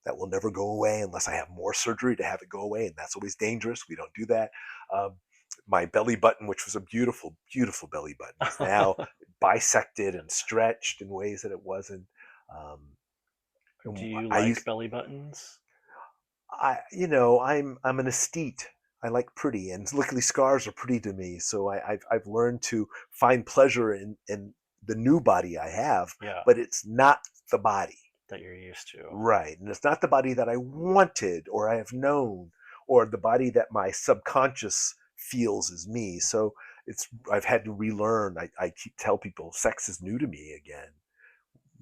that will never go away unless I have more surgery to have it go away. And that's always dangerous. We don't do that. Um, my belly button, which was a beautiful, beautiful belly button, is now bisected and stretched in ways that it wasn't. Do you I like used belly buttons? I'm an aesthete. I like pretty, and luckily scars are pretty to me. So I've learned to find pleasure in the new body I have, Yeah, but it's not the body, that you're used to. right? And it's not the body that I wanted or I have known, or the body that my subconscious feels is me. So I've had to relearn. I keep tell people sex is new to me again.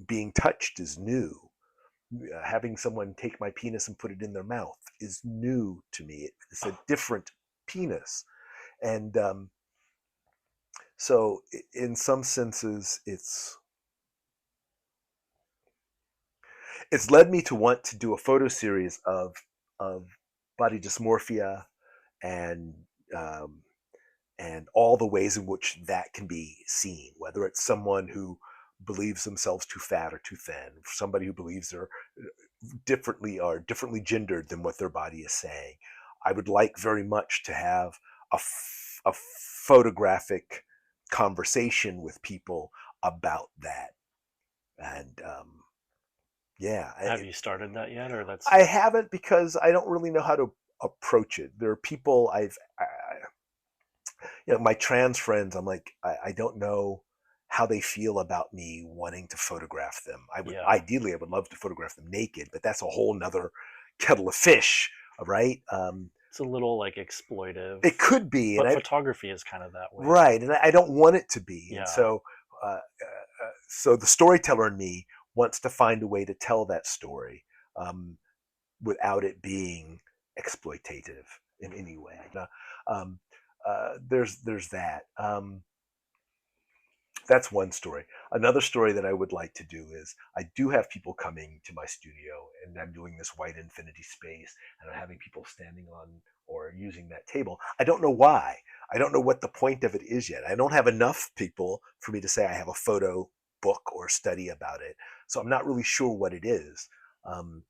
Being touched is new. Having someone take my penis and put it in their mouth is new to me. It's a different penis, and so in some senses, it's led me to want to do a photo series of body dysmorphia and um, and all the ways in which that can be seen, whether it's someone who believes themselves too fat or too thin, somebody who believes they're differently gendered than what their body is saying. I would like very much to have a photographic conversation with people about that. And yeah, Have you started that yet, or that's I haven't because I don't really know how to approach it. There are people my trans friends, I'm like, I don't know how they feel about me wanting to photograph them. yeah, Ideally, I would love to photograph them naked, but that's a whole nother kettle of fish, right? it's a little like exploitive, It could be, and but photography is kind of that way. right, and I don't want it to be, and Yeah, so the storyteller in me wants to find a way to tell that story um, without it being exploitative in any way. Um, there's that. That's one story. Another story that I would like to do is I do have people coming to my studio, and I'm doing this white infinity space, and I'm having people standing on or using that table. I don't know why. I don't know what the point of it is yet. I don't have enough people for me to say I have a photo book or study about it. So I'm not really sure what it is. Um,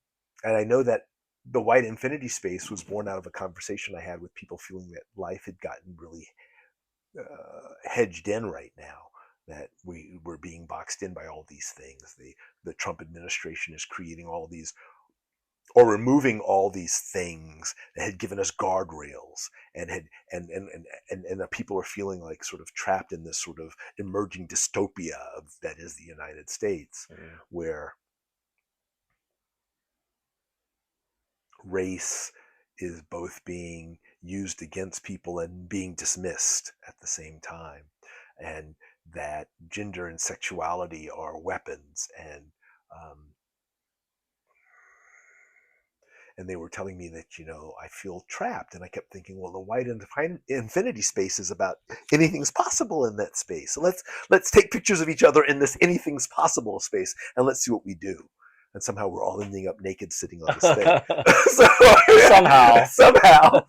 and I know that the white infinity space was born out of a conversation I had with people feeling that life had gotten really hedged in right now, that we were being boxed in by all these things. The Trump administration is creating all these or removing all these things that had given us guardrails and had and the people are feeling like sort of trapped in this sort of emerging dystopia that is the United States, mm, where race is both being used against people and being dismissed at the same time, and that gender and sexuality are weapons, and they were telling me that, I feel trapped. And I kept thinking, well, the wide infinity space is about anything's possible in that space. So let's take pictures of each other in this anything's possible space, and let's see what we do. And somehow we're all ending up naked sitting on this thing. So, somehow.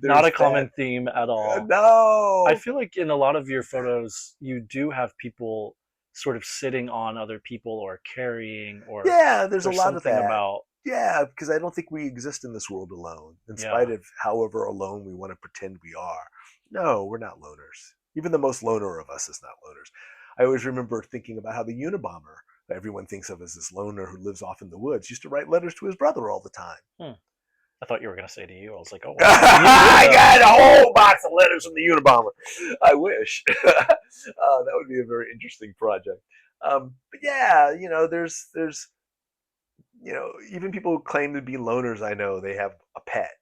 Not a common theme at all. No. I feel like in a lot of your photos, you do have people sort of sitting on other people or carrying, or yeah, there's a lot of something that. about. Yeah, because I don't think we exist in this world alone, in spite of however alone we want to pretend we are. No, we're not loners. Even the most loner of us is not loners. I always remember thinking about how the Unabomber, that everyone thinks of as this loner who lives off in the woods, used to write letters to his brother all the time. I thought you were going to say to you. I was like, oh, wow. I got a whole box of letters from the Unabomber. I wish. That would be a very interesting project. But yeah, there's even people who claim to be loners, I know they have a pet.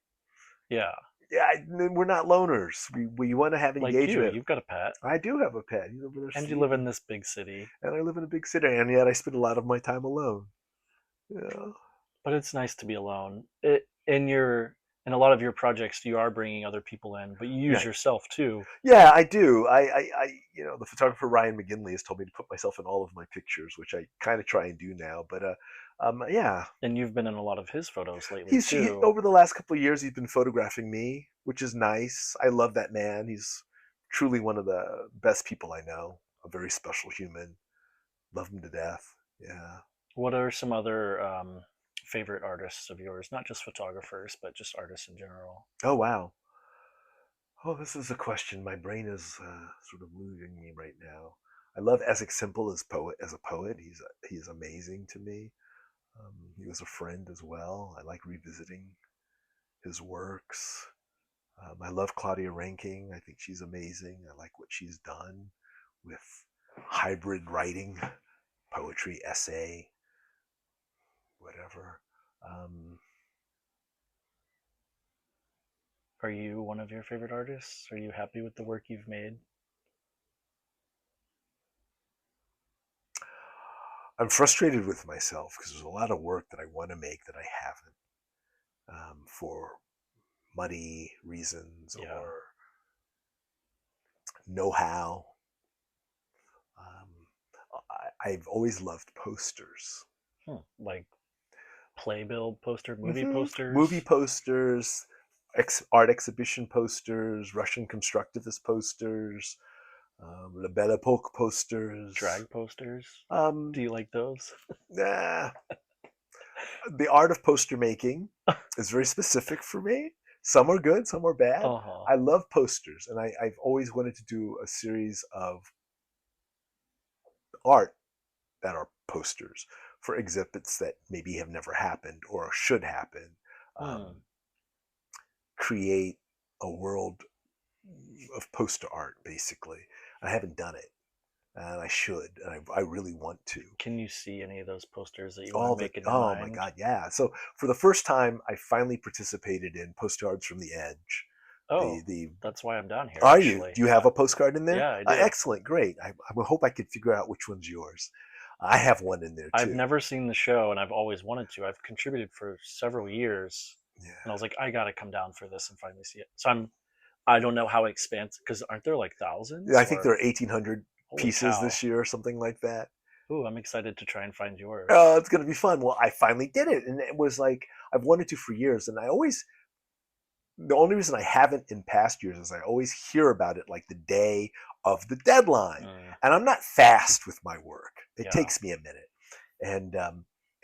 Yeah. Yeah, we're not loners. We want to have engagement. Like you've got a pet. I do have a pet. And you live in this big city. And I live in a big city, and yet I spend a lot of my time alone. Yeah. But it's nice to be alone. In a lot of your projects, you are bringing other people in, but you use yourself too. Yeah, I do. The photographer Ryan McGinley has told me to put myself in all of my pictures, which I kind of try and do now. But yeah. And you've been in a lot of his photos lately too. Over the last couple of years, he's been photographing me, which is nice. I love that man. He's truly one of the best people I know. A very special human. Love him to death. Yeah. What are some other favorite artists of yours? Not just photographers, but just artists in general. Oh, wow. Oh, this is a question. My brain is sort of losing me right now. I love Essex Simple as a poet. He's amazing to me. He was a friend as well. I like revisiting his works. I love Claudia Rankine. I think she's amazing. I like what she's done with hybrid writing, poetry, essay, whatever. Are you one of your favorite artists? Are you happy with the work you've made? I'm frustrated with myself because there's a lot of work that I want to make that I haven't, for money reasons or know-how. I've always loved posters. Like playbill poster, movie posters? Movie posters, art exhibition posters, Russian constructivist posters, La Belle Epoque posters. Drag posters? Do you like those? Nah. The art of poster making is very specific for me. Some are good, some are bad. I love posters, and I've always wanted to do a series of art that are posters for exhibits that maybe have never happened or should happen. Create a world of poster art, basically. I haven't done it, and I should, and I really want to. Can you see any of those posters that you want to make in your mind? My God, yeah. So for the first time, I finally participated in postcards from the Edge. Oh, that's why I'm down here. Are you? Do you have a postcard in there? Yeah, I do. Excellent, great. I hope I could figure out which one's yours. I have one in there too. I've never seen the show, and I've always wanted to. I've contributed for several years, and I was like, I gotta come down for this and finally see it. So I don't know how expansive, because aren't there like thousands? Yeah, I think there are 1,800 pieces this year or something like that. Ooh, I'm excited to try and find yours. Oh, it's gonna be fun. Well, I finally did it, and it was like I've wanted to for years, and the only reason I haven't in past years is I always hear about it like the day of the deadline. And I'm not fast with my work. It takes me a minute.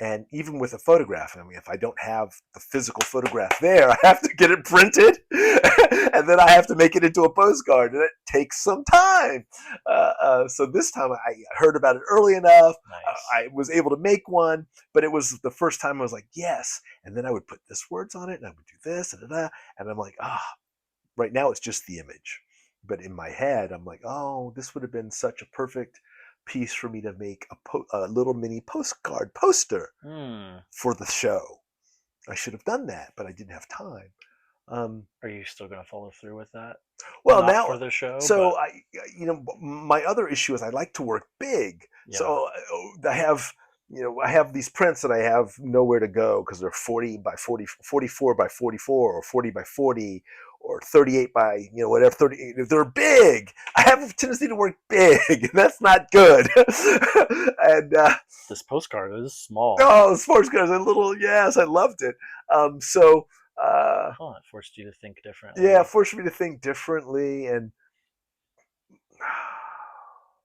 And even with a photograph, I mean, if I don't have the physical photograph there, I have to get it printed, and then I have to make it into a postcard, and it takes some time. So this time I heard about it early enough. Nice. I was able to make one, but it was the first time I was like, yes. And then I would put this words on it, and I would do this, and I'm like, right now it's just the image. But in my head, I'm like, oh, this would have been such a perfect piece for me to make a little mini postcard poster for the show. I should have done that, but I didn't have time. Are you still going to follow through with that? Well, Not now, for the show, so but my other issue is I like to work big. yeah. So I have these prints that I have nowhere to go because they're 40 by 40, 44 by 44, or 40 by 40, or 38 by, whatever, 30. They're big. I have a tendency to work big, and that's not good. And This postcard is small. oh, sports cars, a little, yes, I loved it. So, Huh, it forced you to think yeah, differently. forced me to think differently. And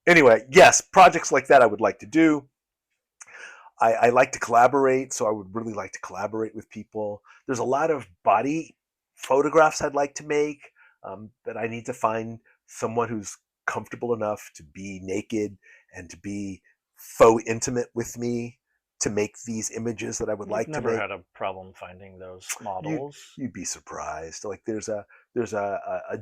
anyway, yes, projects like that I would like to do. I like to collaborate, so I would really like to collaborate with people. There's a lot of body photographs I'd like to make, that I need to find someone who's comfortable enough to be naked and to be faux intimate with me to make these images that I would You've like to never make. had a problem finding those You'd models. you'd be surprised. Like there's a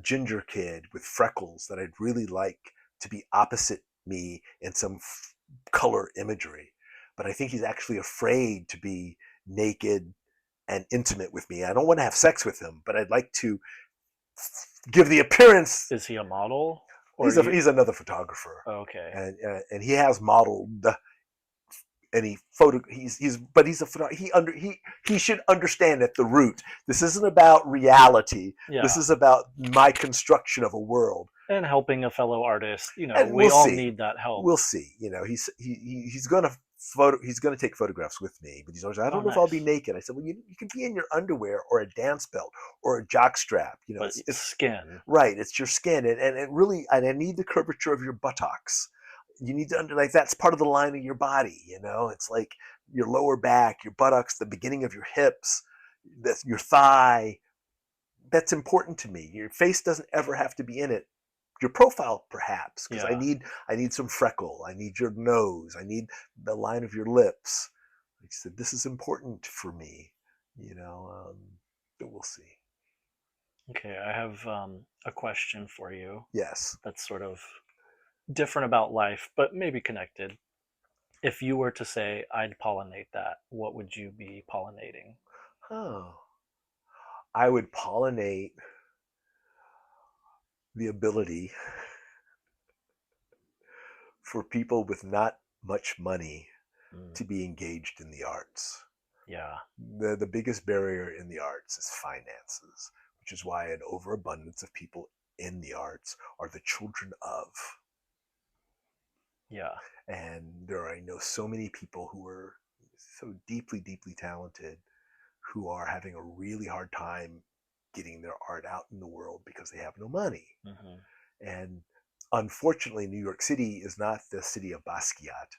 ginger kid with freckles that I'd really like to be opposite me in some color imagery, but I think he's actually afraid to be naked and intimate with me. I don't want to have sex with him, but I'd like to give the appearance. Is he a model? Or He's you? he's another photographer, Okay. and he has modeled, and he's but he's a he should understand at the root, this isn't about reality, this Yeah. is about my construction of a world. And helping a fellow artist, And we we'll all see, need that help. we'll see. He's gonna he's gonna take photographs with me, but he's always, I Oh, don't know if I'll be nice. naked. I said, well, you can be in your underwear or a dance belt or a jock strap, But it's skin. right, it's your skin, and it really, and I need the curvature of your buttocks. You need to like, that's part of the line of your body, it's like your lower back, your buttocks, the beginning of your hips, that's your thigh. That's important to me. Your face doesn't ever have to be in it. Your profile, perhaps, because Yeah. I need some freckle, I need your nose, I need the line of your lips. Like I said, this is important for me, but we'll see. Okay, I have a question for you Yes. that's sort of different about life, but maybe connected. If you were to say, I'd pollinate that, what would you be pollinating? Oh, I would pollinate the ability for people with not much money Mm, to be engaged in the arts. yeah. The biggest barrier in the arts is finances, which is why an overabundance of people in the arts are the children of. Yeah. And I know so many people who are so deeply, deeply talented who are having a really hard time getting their art out in the world because they have no money. Hmm. And unfortunately, New York City is not the city of Basquiat.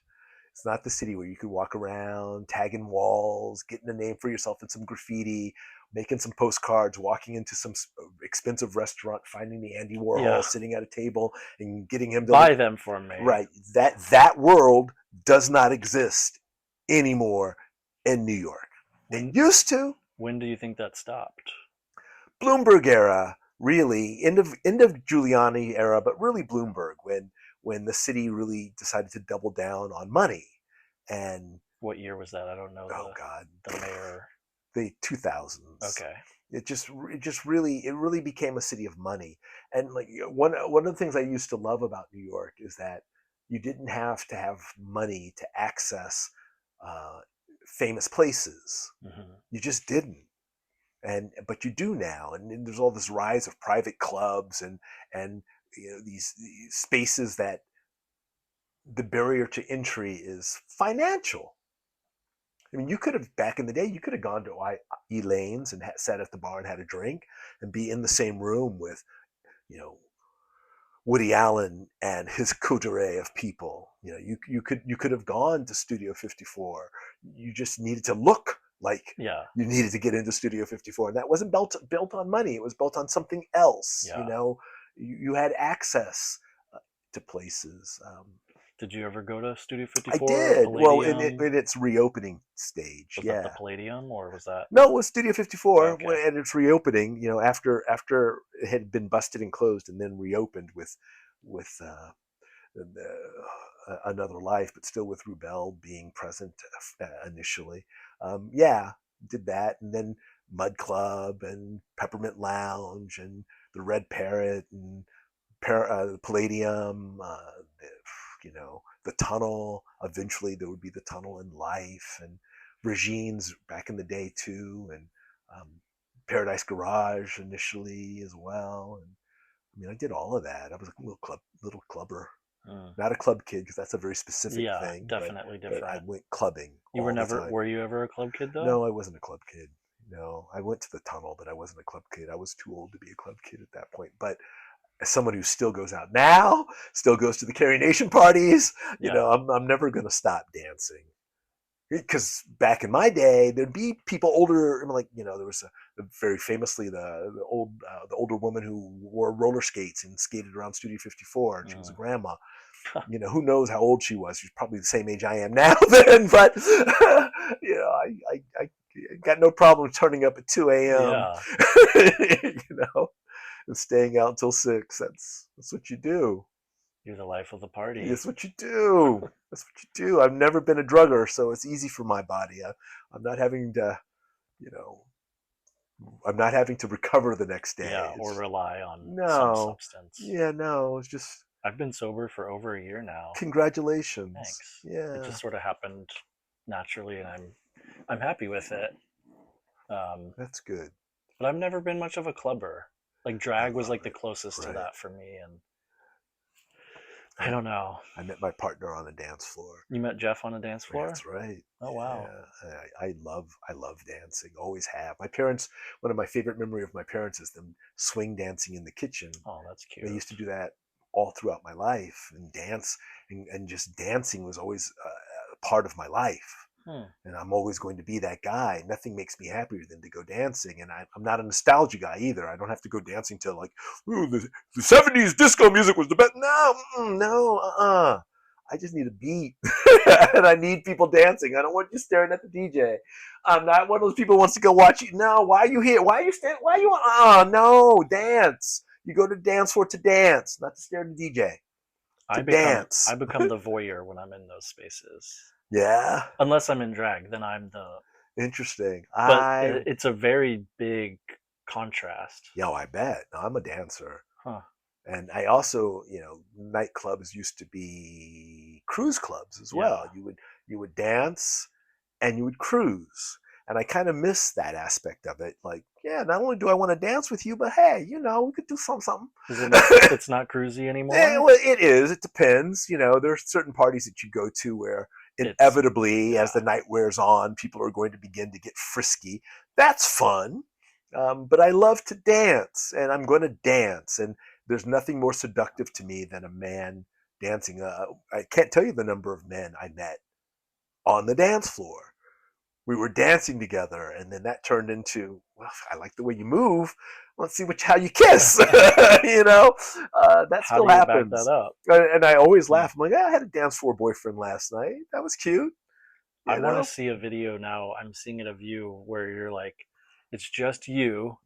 It's not the city where you could walk around, tagging walls, getting a name for yourself in some graffiti, making some postcards, walking into some expensive restaurant, finding the Andy Warhol Yeah. sitting at a table and getting him to look Buy them for me. right. That world does not exist anymore in New York. It When used to. when do you think that stopped? Bloomberg era, really, end of Giuliani era, but really Bloomberg, when the city really decided to double down on money. And What year was that? I don't know oh god, the mayor. the 2000s. Okay. It really became a city of money. And like, one of the things I used to love about New York is that you didn't have to have money to access uh, famous places. Hmm. You just didn't. And but you do now, and there's all this rise of private clubs, and these spaces that the barrier to entry is financial. I mean, you could have, back in the day, you could have gone to Elaine's and sat at the bar and had a drink and be in the same room with, you know, Woody Allen and his coterie of people. You could have gone to Studio 54. You just needed to look like Yeah. you needed to get into Studio 54, and that wasn't built on money. It was built on something else. Yeah. You had access to places. Did you ever go to Studio I 54 or did well in, Palladium? in its reopening stage. Was that the Yeah. Palladium or was that? No, it was Studio 54 Okay. at its reopening. After it had been busted and closed, and then reopened with another life, but still with Rubel being present initially. Yeah, did that, and then Mud Club and Peppermint Lounge and the Red Parrot and the Palladium, the Tunnel. Eventually, there would be the Tunnel in Life and Regine's back in the day too, and um, Paradise Garage initially as well. And I mean, I did all of that. I was a little clubber, Mm. not a club kid because that's a very specific Yeah, thing. definitely But I different. went clubbing You were all the never, time. were you ever a club kid though? No, I wasn't a club kid. No, I went to the Tunnel, but I wasn't a club kid. I was too old to be a club kid at that point. But as someone who still goes out now, still goes to the Carrie Nation parties, Yeah. I'm never going to stop dancing. Because back in my day, there'd be people older, like there was very famously the older woman who wore roller skates and skated around Studio 54, and she was a Mm. grandma. Who knows how old she was? She's probably the same age I am now. Then, but I got no problem turning up at 2 a.m. Yeah. And staying out until 6. That's what you do. You're the life of the party. That's what you do. That's what you do. I've never been a drugger, so it's easy for my body. I'm not having to, you know, I'm not having to recover the next day. Yeah, or rely on some No, substance. yeah, no. It's just I've been sober for over a year now. congratulations. Thanks. It Yeah, just sort of happened naturally, and I'm happy with it. Um, that's good. but I've never been much of a clubber. Like I drag was love like the it. closest to Right. that for me, and I I, don't know. I met my partner on the dance floor. You met Jeff on a dance floor? That's right. Oh wow. Yeah, I love dancing. Always have. My parents. One of my favorite memory of my parents is them swing dancing in the kitchen. Oh, that's They cute. used to do that all throughout my life, and dance and just dancing was always a part of my life. Hmm. And I'm always going to be that guy. Nothing makes me happier than to go dancing. And I'm not a nostalgia guy either. I don't have to go dancing to like, ooh, the 70s disco music was the best. No, no, I just need a beat. And I need people dancing. I don't want you staring at the DJ. I'm not one of those people who wants to go watch you. No, why are you here? Why are you standing? Why are you no, dance. You go to dance for to dance, not to stare at the DJ. To I dance. become the voyeur when I'm in those spaces. Yeah. Unless I'm in drag, then I'm the. Interesting. But it's a very big contrast. I bet. No, I'm a dancer. Huh. And I also, nightclubs used to be cruise clubs as Yeah. well. You would dance and you would cruise. And I kind of miss that aspect of it. Like, yeah, not only do I want to dance with you, but hey, we could do something. Is it not? It's not cruisy anymore. Well, it is. It depends. There are certain parties that you go to where It's inevitably, yeah. as the night wears on, people are going to begin to get frisky. That's fun. But I love to dance, and I'm going to dance. And there's nothing more seductive to me than a man dancing. I can't tell you the number of men I met on the dance floor. We were dancing together, and then that turned into, well, I like the way you move. Let's see how you kiss. That How still do you back that happens. up? And I always Hmm. laugh. I'm like, I had a dance floor boyfriend last night. That was cute. I You want to know, see a video now. I'm seeing it of you where you're like, it's just you.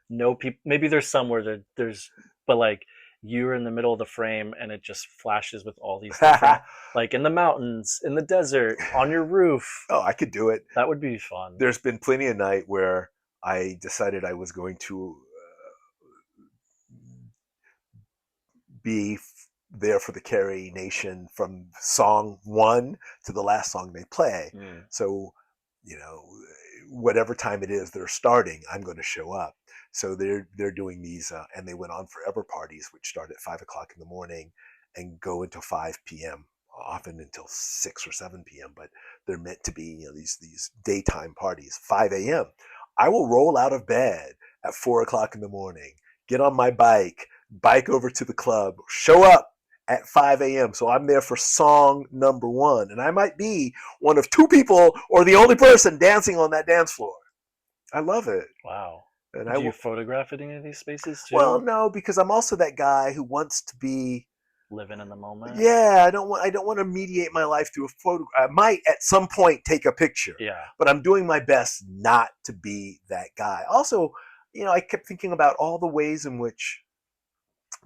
No people. Maybe there's somewhere there's, but like you're in the middle of the frame and it just flashes with all these different, like in the mountains, in the desert, on your roof. oh, I could do it. That would be fun. There's been plenty of night where I decided I was going to be there for the Carrie Nation from song one to the last song they play. Mm. So, whatever time it is they're starting, I'm going to show up. So they're doing these, and they went on forever parties, which start at 5 o'clock in the morning and go until 5 p.m. Often until 6 or 7 p.m. But they're meant to be, these daytime parties. 5 a.m. I will roll out of bed at 4 o'clock in the morning, get on my bike over to the club, show up at 5 a.m. So I'm there for song number one. And I might be one of two people or the only person dancing on that dance floor. I love it. Wow. And Do you photograph at any of these spaces well, too? no, because I'm also that guy who wants to be. Living in the moment. Yeah, I don't want to mediate my life through a photo. I might at some point take a picture, Yeah. but I'm doing my best not to be that guy. Also, I kept thinking about all the ways in which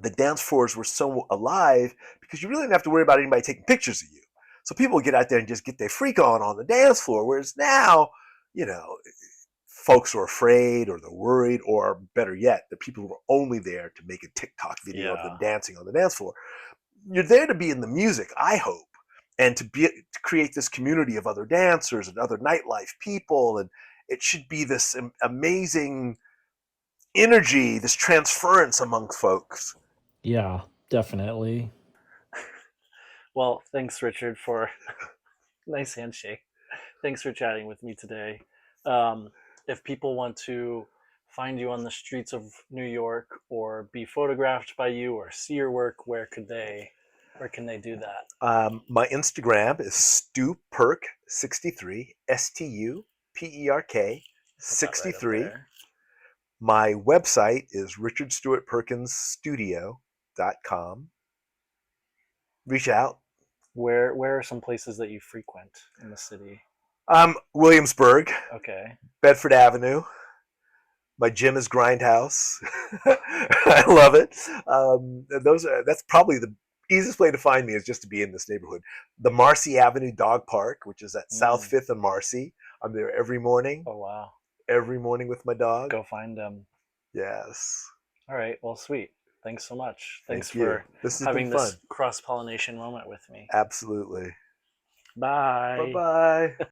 the dance floors were so alive because you really didn't have to worry about anybody taking pictures of you. So people would get out there and just get their freak on the dance floor. Whereas now, you know, folks are afraid or they're worried, or better yet, the people who are only there to make a TikTok video of them Yeah. dancing on the dance floor. You're there to be in the music, I hope, and to create this community of other dancers and other nightlife people, and it should be this amazing energy, this transference among folks. Yeah, definitely. Well, thanks, Richard, for nice handshake. Thanks for chatting with me today. If people want to find you on the streets of New York or be photographed by you or see your work, where can they do that? My Instagram is stuperk63, STUPERK Put that right up 63. there. My website is richardstuartperkinsstudio.com. Reach out. Where are some places that you frequent in the city? Williamsburg, Okay. Bedford Avenue. My gym is Grindhouse. I love it. That's probably the easiest way to find me, is just to be in this neighborhood. The Marcy Avenue Dog Park, which is at South Mm. 5th and Marcy. I'm there every morning. Oh wow. Every morning with my dog. Go find them. Yes. All right. Well, sweet. Thanks so much. Thanks Thank you. for This has been having fun. this cross pollination moment with me. Absolutely. Bye Bye. bye.